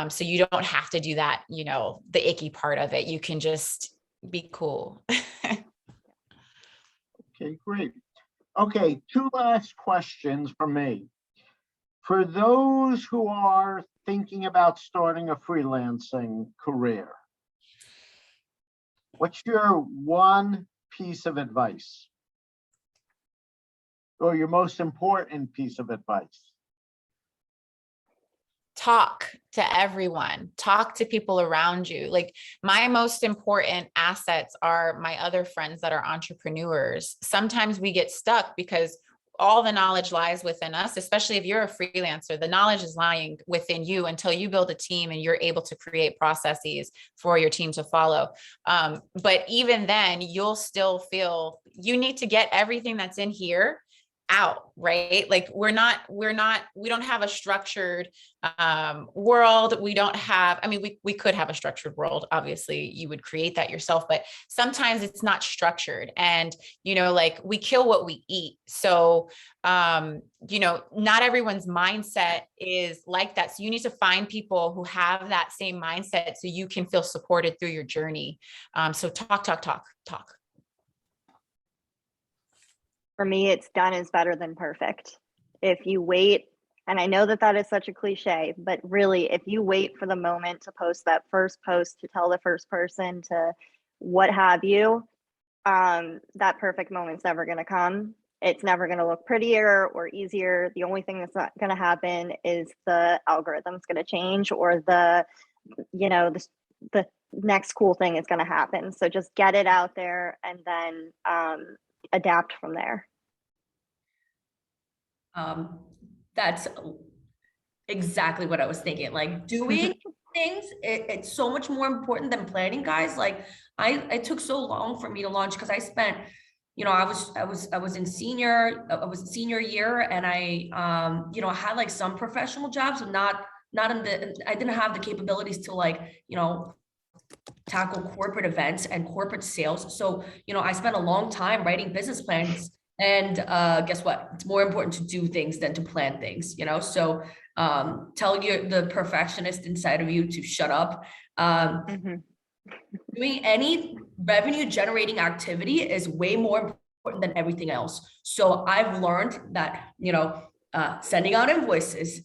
So you don't have to do that, the icky part of it. You can just be cool. Okay, great. Okay, two last questions from me. For those who are thinking about starting a freelancing career, what's your one piece of advice? Or your most important piece of advice? Talk to everyone, talk to people around you. Like, my most important assets are my other friends that are entrepreneurs. Sometimes we get stuck because all the knowledge lies within us, especially if you're a freelancer. The knowledge is lying within you until you build a team and you're able to create processes for your team to follow. But even then, you'll still feel you need to get everything that's in here out, right? Like, we don't have a structured world. We don't have, I mean, we could have a structured world. Obviously, you would create that yourself, but sometimes it's not structured. And, like, we kill what we eat. So, not everyone's mindset is like that. So you need to find people who have that same mindset so you can feel supported through your journey. So talk. For me, it's done is better than perfect. If you wait, and I know that that is such a cliche, but really, if you wait for the moment to post that first post, to tell the first person, to what have you, that perfect moment's never going to come. It's never going to look prettier or easier. The only thing that's not going to happen is the algorithm's going to change, or the next cool thing is going to happen. So just get it out there and then adapt from there. That's exactly what I was thinking. Like, doing things, it's so much more important than planning, guys. Like, it took so long for me to launch because I spent, I was in senior year, and I had like some professional jobs, but I didn't have the capabilities to, like, tackle corporate events and corporate sales. So, I spent a long time writing business plans, and guess what? It's more important to do things than to plan things, So tell the perfectionist inside of you to shut up. Doing any revenue generating activity is way more important than everything else. So I've learned that, sending out invoices,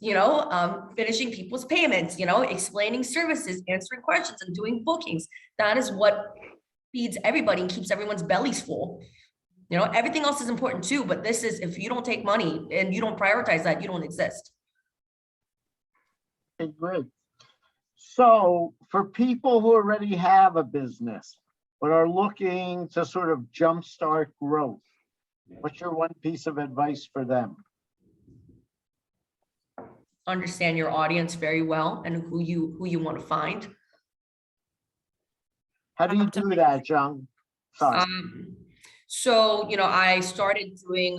finishing people's payments, explaining services, answering questions, and doing bookings. That is what feeds everybody and keeps everyone's bellies full. Everything else is important too, but this is, if you don't take money and you don't prioritize that, you don't exist. Okay, great. So for people who already have a business but are looking to sort of jumpstart growth, what's your one piece of advice for them? Understand your audience very well and who you want to find. How do you do that, Zhong? Sorry. So, I started doing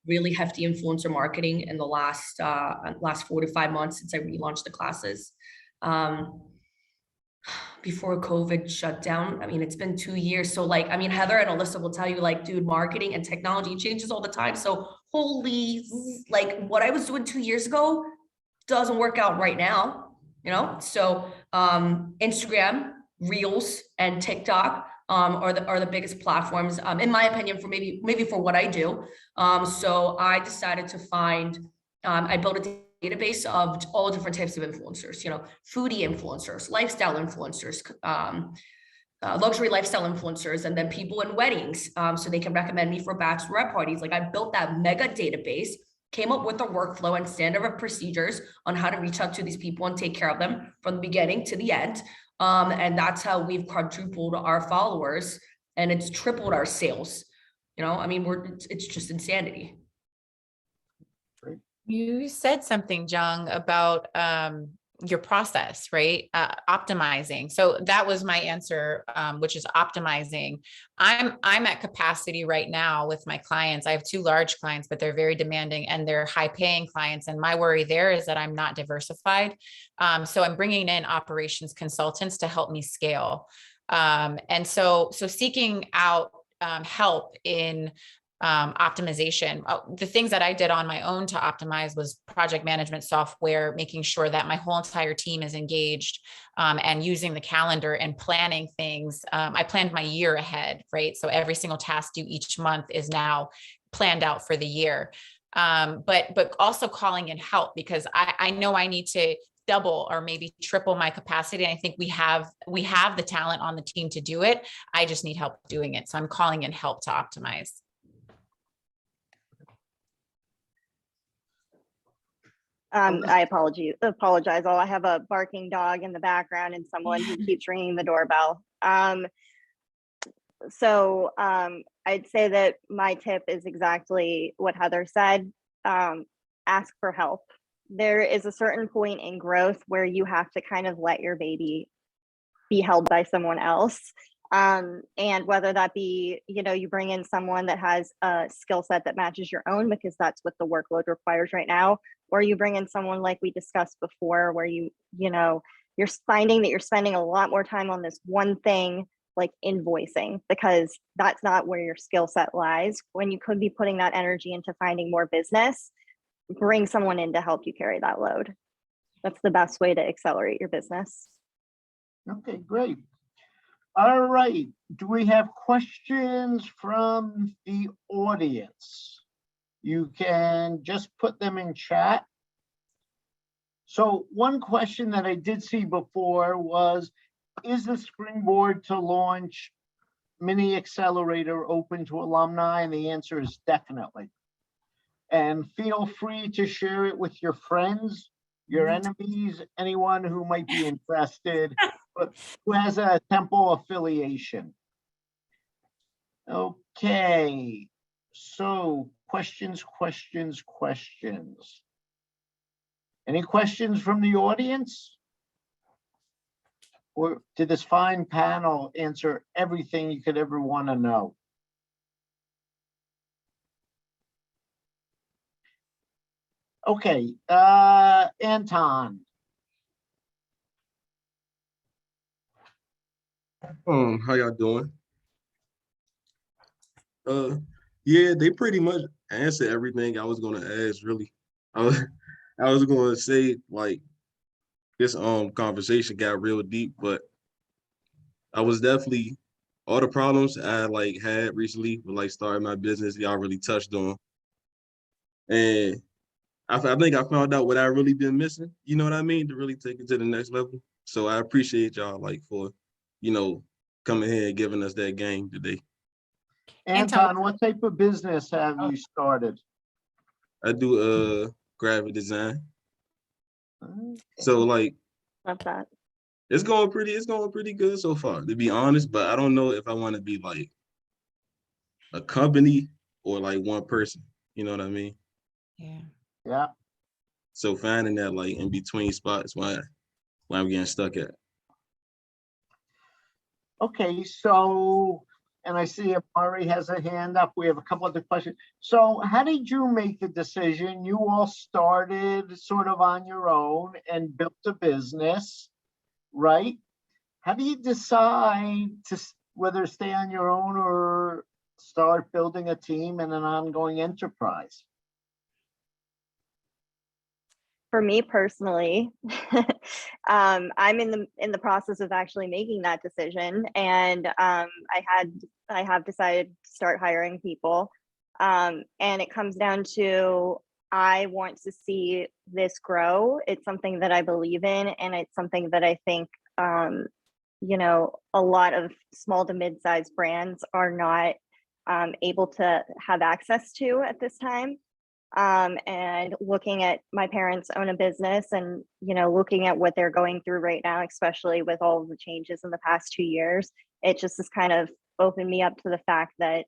really hefty influencer marketing in the last 4 to 5 months since I relaunched the classes. Before COVID shut down. I mean, it's been 2 years. So like, Heather and Alyssa will tell you, like, dude, marketing and technology changes all the time. So like, what I was doing 2 years ago doesn't work out right now, So Instagram, Reels, and TikTok are the biggest platforms, in my opinion, for maybe for what I do. So I decided to find, I built a database of all different types of influencers, foodie influencers, lifestyle influencers, luxury lifestyle influencers, and then people in weddings, so they can recommend me for bachelorette parties. Like, I built that mega database, came up with a workflow and standard of procedures on how to reach out to these people and take care of them from the beginning to the end. And that's how we've quadrupled our followers, and it's tripled our sales. It's just insanity. You said something, Zhong, about your process, right? Optimizing. So that was my answer, which is optimizing. I'm at capacity right now with my clients. I have 2 large clients, but they're very demanding and they're high paying clients. And my worry there is that I'm not diversified. So I'm bringing in operations consultants to help me scale. And so seeking out help in optimization. The things that I did on my own to optimize was project management software, making sure that my whole entire team is engaged, and using the calendar and planning things. I planned my year ahead, right? So every single task due each month is now planned out for the year. But also calling in help, because I know I need to double or maybe triple my capacity. And I think we have the talent on the team to do it. I just need help doing it. So I'm calling in help to optimize. I apologize. I have a barking dog in the background and someone who keeps ringing the doorbell. So I'd say that my tip is exactly what Heather said. Ask for help. There is a certain point in growth where you have to kind of let your baby be held by someone else. And whether that be, you bring in someone that has a skill set that matches your own, because that's what the workload requires right now, or you bring in someone like we discussed before, where you're finding that you're spending a lot more time on this one thing, like invoicing, because that's not where your skill set lies, when you could be putting that energy into finding more business. Bring someone in to help you carry that load. That's the best way to accelerate your business. Okay, great. All right, do we have questions from the audience? You can just put them in chat. So one question that I did see before was, is the springboard to launch Mini Accelerator open to alumni? And the answer is definitely. And feel free to share it with your friends, your enemies, anyone who might be interested, but who has a Temple affiliation. Okay, so questions. Any questions from the audience? Or did this fine panel answer everything you could ever want to know? Okay, Anton. How y'all doing? Yeah, they pretty much answered everything I was gonna ask, really. I was gonna say, like, this conversation got real deep, but I was definitely, all the problems I had recently with like starting my business, y'all really touched on. And I think I found out what I really been missing, you know what I mean, to really take it to the next level. So I appreciate y'all for, coming here and giving us that game today. Anton, what type of business have you started? I do graphic design. Okay. So Love that. it's going pretty good so far, to be honest, but I don't know if I want to be like a company or like one person, you know what I mean? Yeah. So finding that like in between spots where I'm getting stuck at. Okay, so, and I see Amari has a hand up. We have a couple other questions. So how did you make the decision? You all started sort of on your own and built a business, right? How do you decide to whether stay on your own or start building a team and an ongoing enterprise? For me personally, I'm in the process of actually making that decision, and I have decided to start hiring people, and it comes down to, I want to see this grow. It's something that I believe in, and it's something that I think a lot of small to mid-sized brands are not able to have access to at this time. And looking at, my parents own a business, and looking at what they're going through right now, especially with all of the changes in the past 2 years, it just has kind of opened me up to the fact that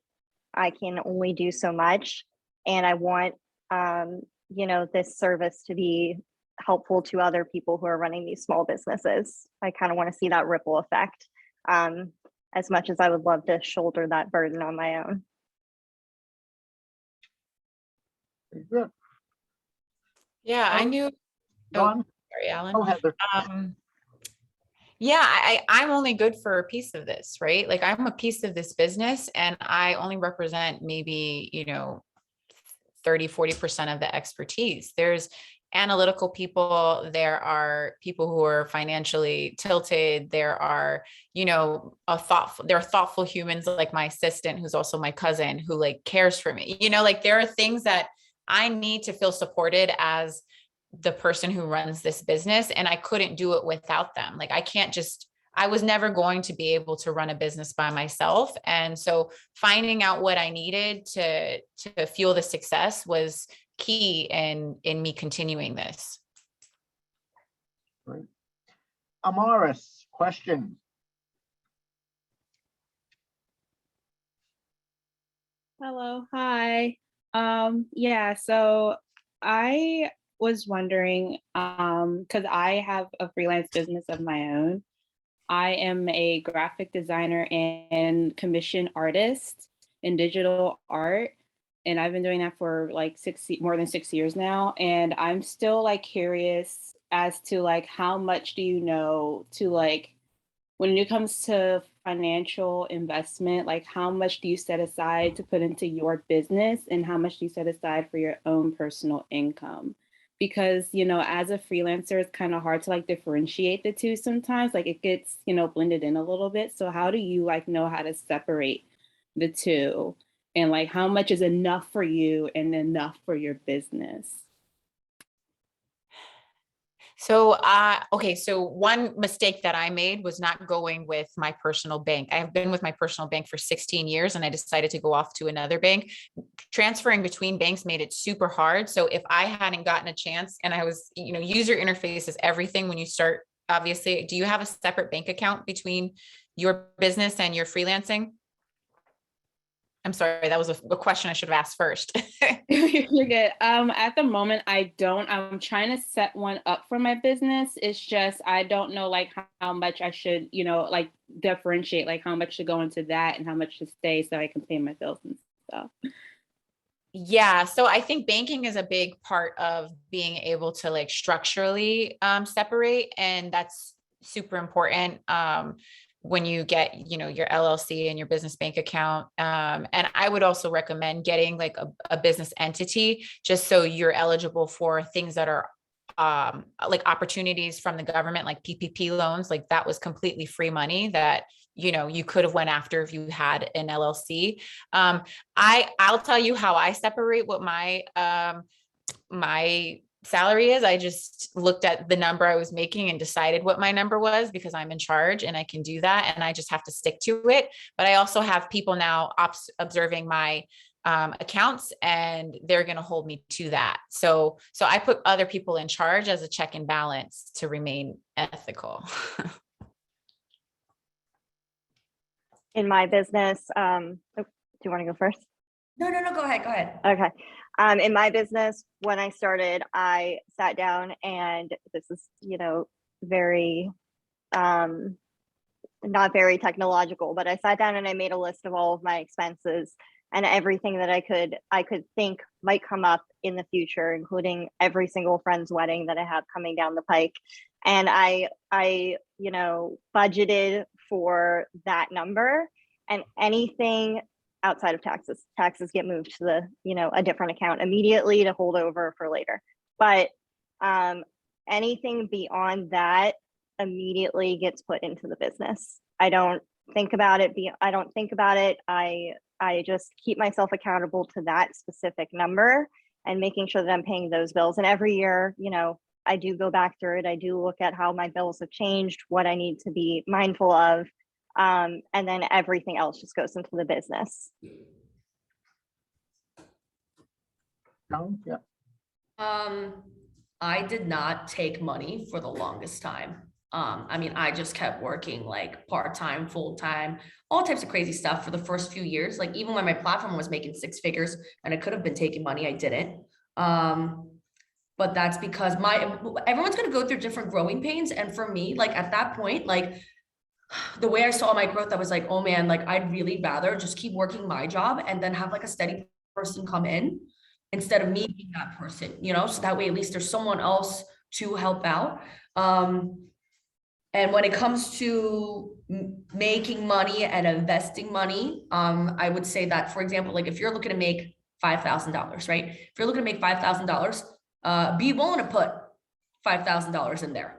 I can only do so much, and I want this service to be helpful to other people who are running these small businesses. I kind of want to see that ripple effect, as much as I would love to shoulder that burden on my own. Very good. Yeah, I knew. Dawn? Sorry, Alan. Oh, Heather. Yeah, I'm only good for a piece of this, right? Like, I'm a piece of this business, and I only represent maybe, 30-40% of the expertise. There's analytical people, there are people who are financially tilted, there are, there are thoughtful humans like my assistant, who's also my cousin, who cares for me. There are things that I need to feel supported as the person who runs this business, and I couldn't do it without them. Like I was never going to be able to run a business by myself. And so finding out what I needed to fuel the success was key in me continuing this. Right. Amaris, question. Hello, hi. Yeah, so I was wondering, because I have a freelance business of my own. I am a graphic designer and commission artist in digital art. And I've been doing that for like more than 6 years now. And I'm still like curious as to like how much do you know to like when it comes to financial investment, like how much do you set aside to put into your business and how much do you set aside for your own personal income? Because, you know, as a freelancer, it's kind of hard to like differentiate the two sometimes, like it gets, you know, blended in a little bit. So how do you like know how to separate the two and like how much is enough for you and enough for your business? So, okay. So one mistake that I made was not going with my personal bank. I have been with my personal bank for 16 years and I decided to go off to another bank. Transferring between banks made it super hard. So if I hadn't gotten a chance and I was, you know, user interface is everything when you start, obviously. Do you have a separate bank account between your business and your freelancing? I'm sorry, that was a question I should have asked first. You're good. At the moment, I don't. I'm trying to set one up for my business. It's just I don't know like how much I should, you know, like differentiate, like how much should go into that and how much should stay so I can pay my bills and stuff. Yeah, so I think banking is a big part of being able to like structurally separate, and that's super important. When you get, you know, your LLC and your business bank account. And I would also recommend getting like a business entity just so you're eligible for things that are like opportunities from the government, like PPP loans. Like that was completely free money that, you know, you could have went after if you had an LLC. I'll tell you how I separate what my salary is. I just looked at the number I was making and decided what my number was because I'm in charge and I can do that and I just have to stick to it. But I also have people now observing my accounts and they're going to hold me to that. So I put other people in charge as a check and balance to remain ethical. In my business, do you want to go first? No, go ahead. Okay. In my business, when I started, I sat down and this is, you know, very, not very technological, but I sat down and I made a list of all of my expenses and everything that I could think might come up in the future, including every single friend's wedding that I have coming down the pike. And I, you know, budgeted for that number, and anything outside of taxes get moved to the, you know, a different account immediately to hold over for later. But anything beyond that immediately gets put into the business. I don't think about it. I just keep myself accountable to that specific number and making sure that I'm paying those bills. And every year, you know, I do go back through it. I do look at how my bills have changed, what I need to be mindful of. And then everything else just goes into the business. Yeah. I did not take money for the longest time. I mean, I just kept working like part-time, full-time, all types of crazy stuff for the first few years. Like even when my platform was making 6 figures and I could have been taking money, I didn't. But that's because everyone's going to go through different growing pains. And for me, like at that point, like the way I saw my growth, I was like, oh man, like I'd really rather just keep working my job and then have like a steady person come in instead of me being that person, you know, so that way at least there's someone else to help out. And when it comes to making money and investing money, I would say that, for example, like if you're looking to make $5,000, right? If you're looking to make $5,000, be willing to put $5,000 in there.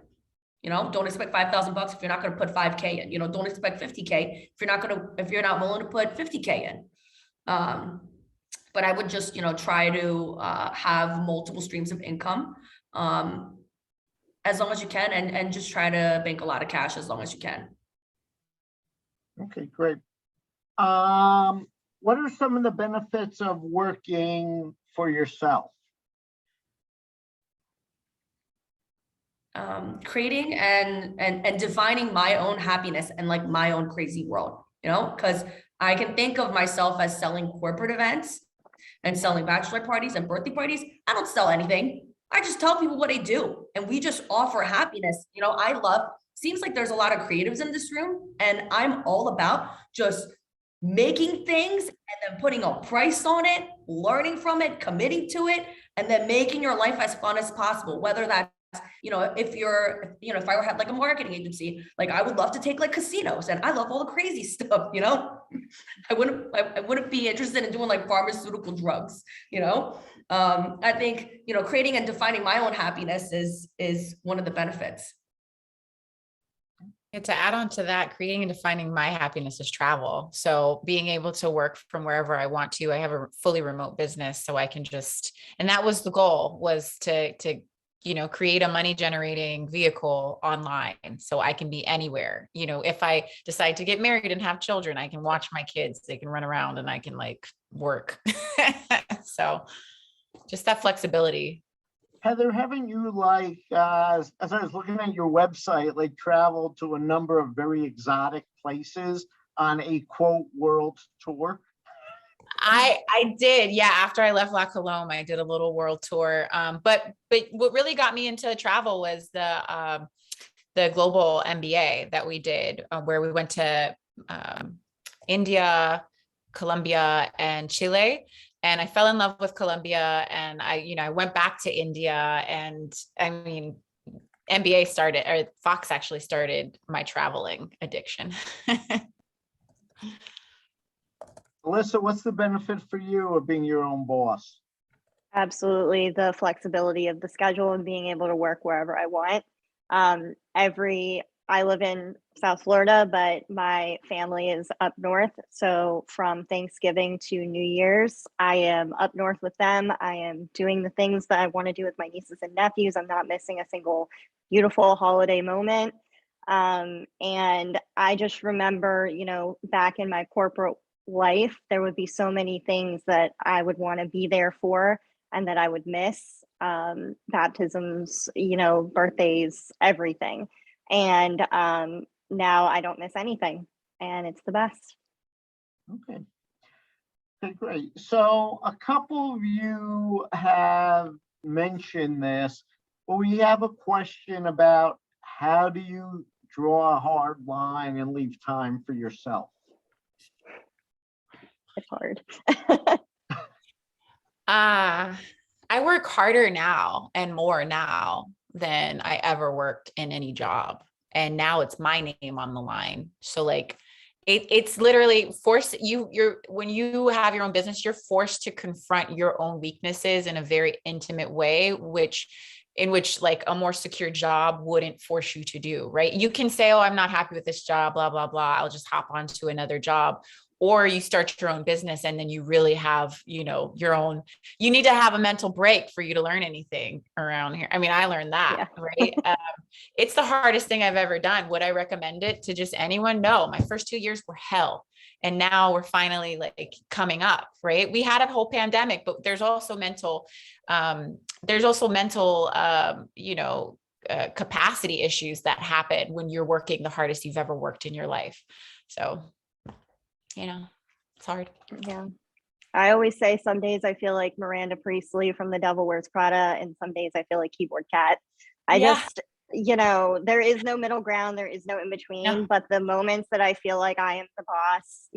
You know, don't expect 5,000 bucks if you're not going to put 5K in. You know, don't expect 50K if you're not willing to put 50K in. But I would just, you know, try to have multiple streams of income. as long as you can, and just try to bank a lot of cash as long as you can. Okay, great. What are some of the benefits of working for yourself? Creating and defining my own happiness and like my own crazy world, because I can think of myself as selling corporate events and selling bachelor parties and birthday parties. I don't sell anything. I just tell people what I do, and we just offer happiness. Seems like there's a lot of creatives in this room, and I'm all about just making things and then putting a price on it, learning from it, committing to it, and then making your life as fun as possible. Whether that's, if I had like a marketing agency, like I would love to take like casinos, and I love all the crazy stuff, I wouldn't be interested in doing like pharmaceutical drugs, I think, creating and defining my own happiness is one of the benefits. And to add on to that, creating and defining my happiness is travel. So being able to work from wherever I want to. I have a fully remote business, so I can and that was the goal, was to create a money generating vehicle online so I can be anywhere. If I decide to get married and have children, I can watch my kids, they can run around and I can like work. So just that flexibility. Heather, haven't you as I was looking at your website, like traveled to a number of very exotic places on a quote world tour? I did. Yeah. After I left La Colombe, I did a little world tour. But what really got me into travel was the global MBA that we did, where we went to India, Colombia, and Chile. And I fell in love with Colombia, and I went back to India, and I mean, MBA started, or Fox actually started my traveling addiction. Alyssa, what's the benefit for you of being your own boss? Absolutely, the flexibility of the schedule and being able to work wherever I want. I live in South Florida, but my family is up north. So from Thanksgiving to New Year's, I am up north with them. I am doing the things that I want to do with my nieces and nephews. I'm not missing a single beautiful holiday moment. And I just remember, back in my corporate life, there would be so many things that I would want to be there for and that I would miss. Baptisms, birthdays, everything. And now I don't miss anything, and it's the best. Okay. Okay, great. So a couple of you have mentioned this, but we have a question about how do you draw a hard line and leave time for yourself? It's hard. I work harder now and more now than I ever worked in any job. And now it's my name on the line. So like it's literally when you have your own business, you're forced to confront your own weaknesses in a very intimate way, in which like a more secure job wouldn't force you to do, right? You can say, oh, I'm not happy with this job, blah, blah, blah. I'll just hop onto another job. Or you start your own business and then you really have, you need to have a mental break for you to learn anything around here. I mean, I learned that, right? It's the hardest thing I've ever done. Would I recommend it to just anyone? No, my first 2 years were hell. And now we're finally like coming up, right? We had a whole pandemic, but there's also mental, capacity issues that happen when you're working the hardest you've ever worked in your life. So it's hard. Yeah. I always say some days I feel like Miranda Priestley from The Devil Wears Prada, and some days I feel like Keyboard Cat. There is no middle ground. There is no in between. No. But the moments that I feel like I am the boss,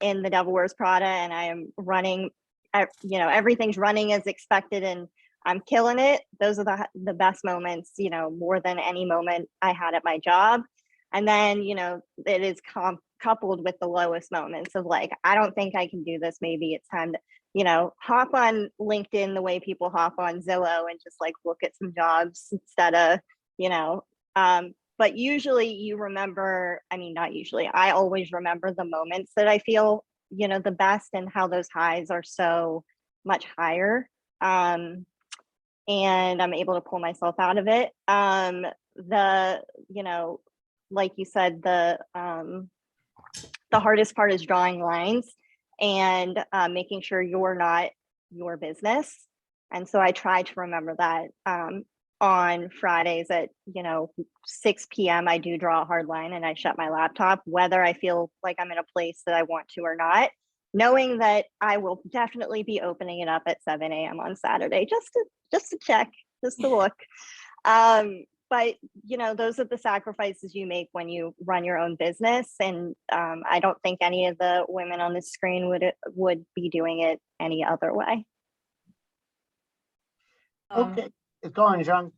in The Devil Wears Prada, and I am running, everything's running as expected and I'm killing it. Those are the best moments, more than any moment I had at my job. And then, it is coupled with the lowest moments of like, I don't think I can do this. Maybe it's time to, hop on LinkedIn the way people hop on Zillow and just like look at some jobs instead of, but usually you remember, not usually, I always remember the moments that I feel, the best and how those highs are so much higher. and I'm able to pull myself out of it. You know, like you said, the hardest part is drawing lines and making sure you're not your business. And so I try to remember that on Fridays at, 6 p.m. I do draw a hard line and I shut my laptop, whether I feel like I'm in a place that I want to or not, knowing that I will definitely be opening it up at 7 a.m. on Saturday, just to check, just to look. But those are the sacrifices you make when you run your own business. And I don't think any of the women on the screen would be doing it any other way. Okay, it's going, Zhong.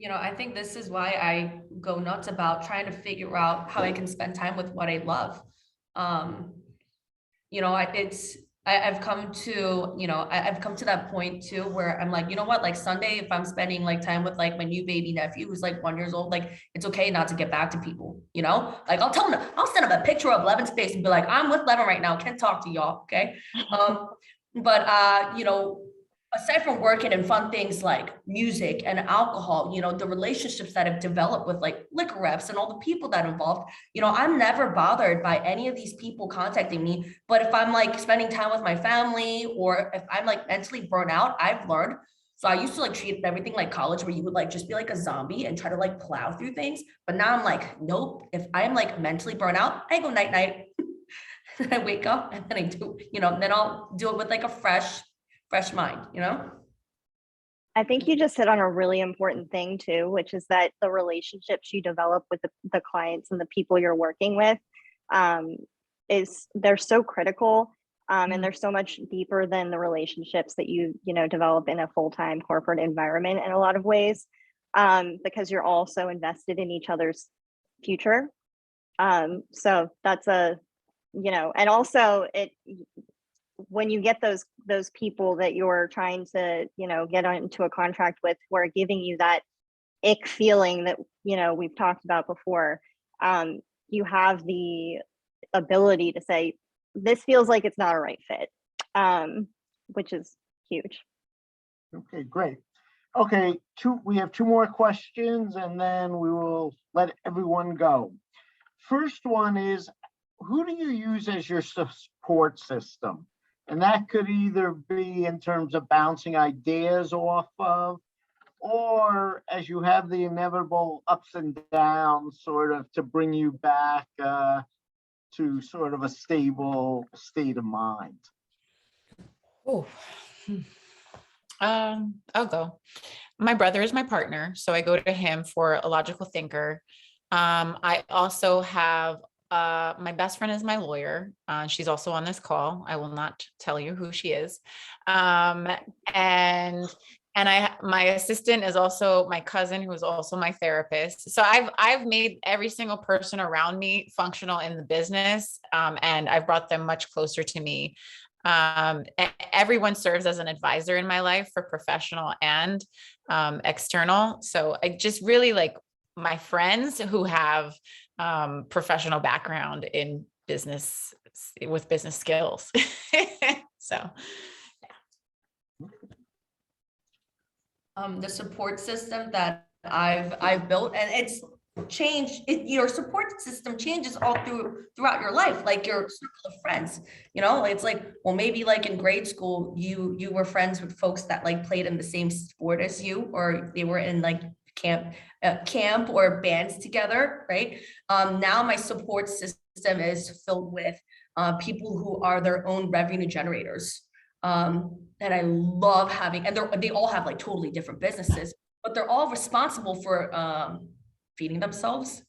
I think this is why I go nuts about trying to figure out how I can spend time with what I love. I've come to that point too, where I'm like, you know what, like Sunday, if I'm spending like time with like my new baby nephew, who's like 1 year old, like it's okay not to get back to people, like I'll tell him, I'll send him a picture of Levin's face and be like, I'm with Levin right now, can't talk to y'all. Okay. Aside from working and fun things like music and alcohol, the relationships that I've developed with like liquor reps and all the people that are involved, I'm never bothered by any of these people contacting me. But if I'm like spending time with my family, or if I'm like mentally burnt out, I've learned. So I used to like treat everything like college, where you would like just be like a zombie and try to like plow through things. But now I'm like, nope, if I'm like mentally burnt out, I go night night. Then I wake up and then I do, then I'll do it with like a fresh mind, I think you just hit on a really important thing too, which is that the relationships you develop with the clients and the people you're working with they're so critical, and they're so much deeper than the relationships that you develop in a full-time corporate environment in a lot of ways, because you're also invested in each other's future. So that's and also when you get those people that you're trying to get into a contract with, who are giving you that ick feeling that we've talked about before, you have the ability to say, this feels like it's not a right fit, which is huge. Okay, great. Okay, we have 2 more questions and then we will let everyone go. First one is, who do you use as your support system? And that could either be in terms of bouncing ideas off of, or as you have the inevitable ups and downs, sort of to bring you back to sort of a stable state of mind. Oh, I'll go. My brother is my partner, so I go to him for a logical thinker. I also have my best friend is my lawyer. She's also on this call. I will not tell you who she is. And my assistant is also my cousin, who is also my therapist. So I've made every single person around me functional in the business, and I've brought them much closer to me. Everyone serves as an advisor in my life, for professional and external. So I just really like my friends who have professional background in business, with business skills. So the support system that I've built, and it's changed, your support system changes all throughout your life, like your circle of friends. It's like, well, maybe like in grade school you were friends with folks that like played in the same sport as you, or they were in like camp or bands together, right? Now my support system is filled with people who are their own revenue generators, that I love having, and they all have like totally different businesses, but they're all responsible for feeding themselves.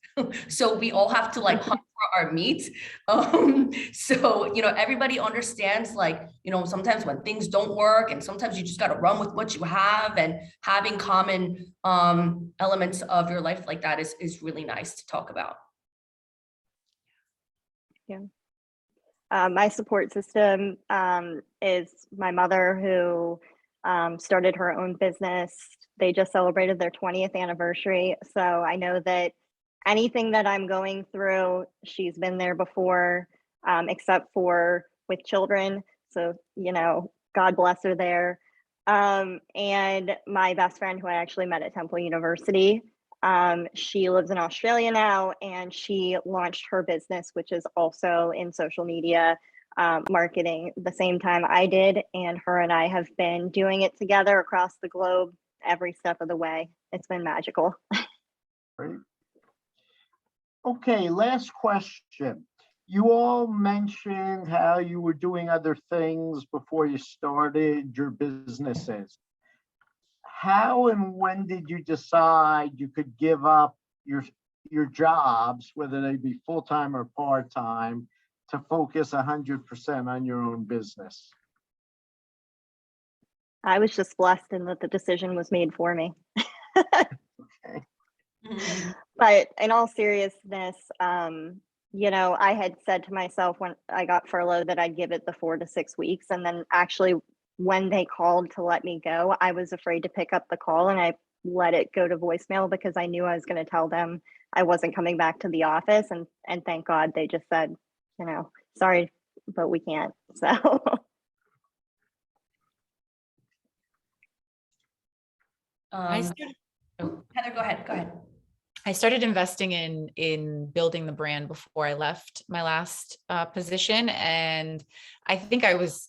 So we all have to like hunt for our meat. So everybody understands, like, sometimes when things don't work, and sometimes you just got to run with what you have, and having common elements of your life like that is really nice to talk about. Yeah. My support system is my mother, who started her own business. They just celebrated their 20th anniversary. So I know that anything that I'm going through, she's been there before, except for with children. So, God bless her there. And my best friend, who I actually met at Temple University, she lives in Australia now, and she launched her business, which is also in social media marketing, the same time I did. And her and I have been doing it together across the globe every step of the way. It's been magical. Great. Okay, last question. You all mentioned how you were doing other things before you started your businesses. How and when did you decide you could give up your jobs, whether they be full-time or part-time, to focus 100% on your own business? I was just blessed in that the decision was made for me. But in all seriousness, you know, I had said to myself when I got furloughed that I'd give it the 4 to 6 weeks. And then actually when they called to let me go, I was afraid to pick up the call, and I let it go to voicemail because I knew I was going to tell them I wasn't coming back to the office. And thank God they just said, you know, sorry, but we can't. So I started, Heather, go ahead. Go ahead. I started investing in building the brand before I left my last position, and I think I was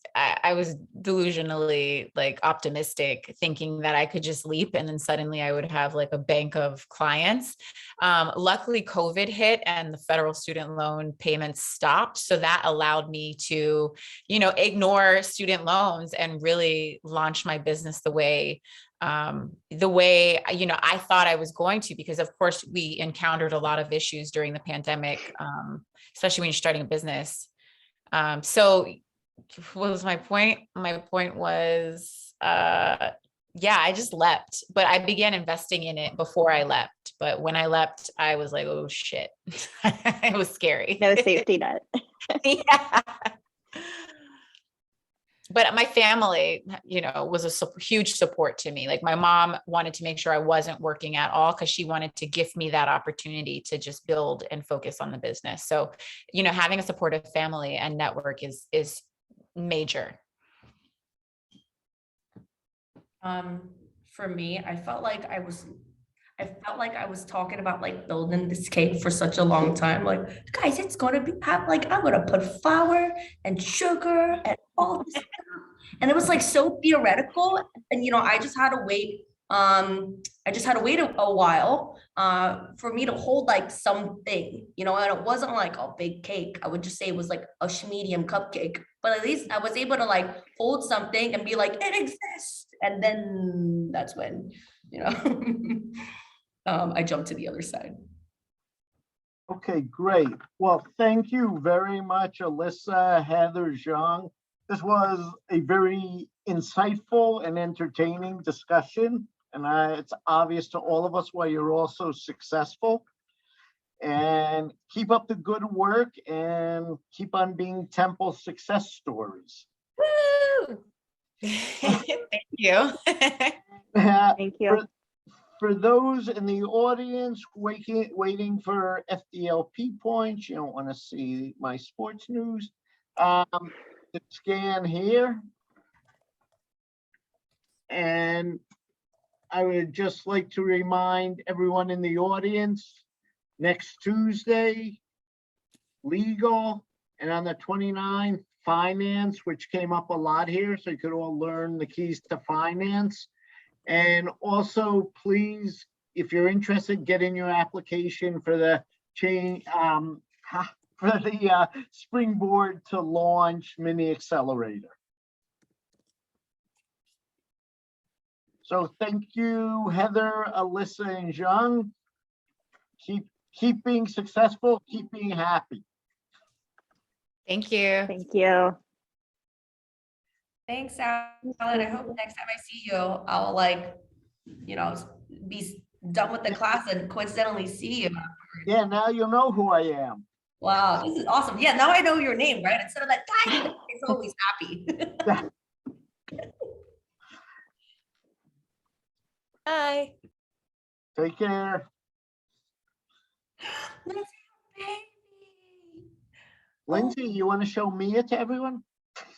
delusionally like optimistic, thinking that I could just leap and then suddenly I would have like a bank of clients. Luckily, COVID hit and the federal student loan payments stopped, so that allowed me to, you know, ignore student loans and really launch my business the way you know I thought I was going to, because of course we encountered a lot of issues during the pandemic, especially when you're starting a business. So what was my point? My point was, yeah, I just leapt, but I began investing in it before I leapt. But when I leapt, I was like, oh shit, it was scary. no safety net. Yeah. But my family, you know, was a huge support to me. Like my mom wanted to make sure I wasn't working at all because she wanted to give me that opportunity to just build and focus on the business. So, you know, having a supportive family and network is major. For me, I felt like I was talking about like building this cake for such a long time. Like, guys, it's gonna be like I'm gonna put flour and sugar and all this stuff. And it was like so theoretical. And you know, I just had to wait. A while for me to hold like something, you know, and it wasn't like a big cake. I would just say it was like a medium cupcake, but at least I was able to like hold something and be like, it exists. And then that's when, you know, I jumped to the other side. Okay, great. Well, thank you very much, Alyssa, Heather, Zhong. This was a very insightful and entertaining discussion. And it's obvious to all of us why you're all so successful. And keep up the good work and keep on being Temple success stories. Woo! Thank you. Thank you. For those in the audience waiting for FDLP points, you don't want to see my sports news. The scan here. And I would just like to remind everyone in the audience, next Tuesday, legal, and on the 29th, finance, which came up a lot here, so you could all learn the keys to finance. And also, please, if you're interested, get in your application for the Springboard to Launch Mini Accelerator. So thank you, Heather, Alyssa, and Zhong. Keep being successful, keep being happy. Thank you. Thank you. Thanks, Alan. I hope next time I see you, I'll like, you know, be done with the class and coincidentally see you. Yeah, now you'll know who I am. Wow, this is awesome. Yeah, now I know your name, right? Instead of that guy, he's always happy. Bye. Take care. Baby. Lindsay, you want to show Mia to everyone?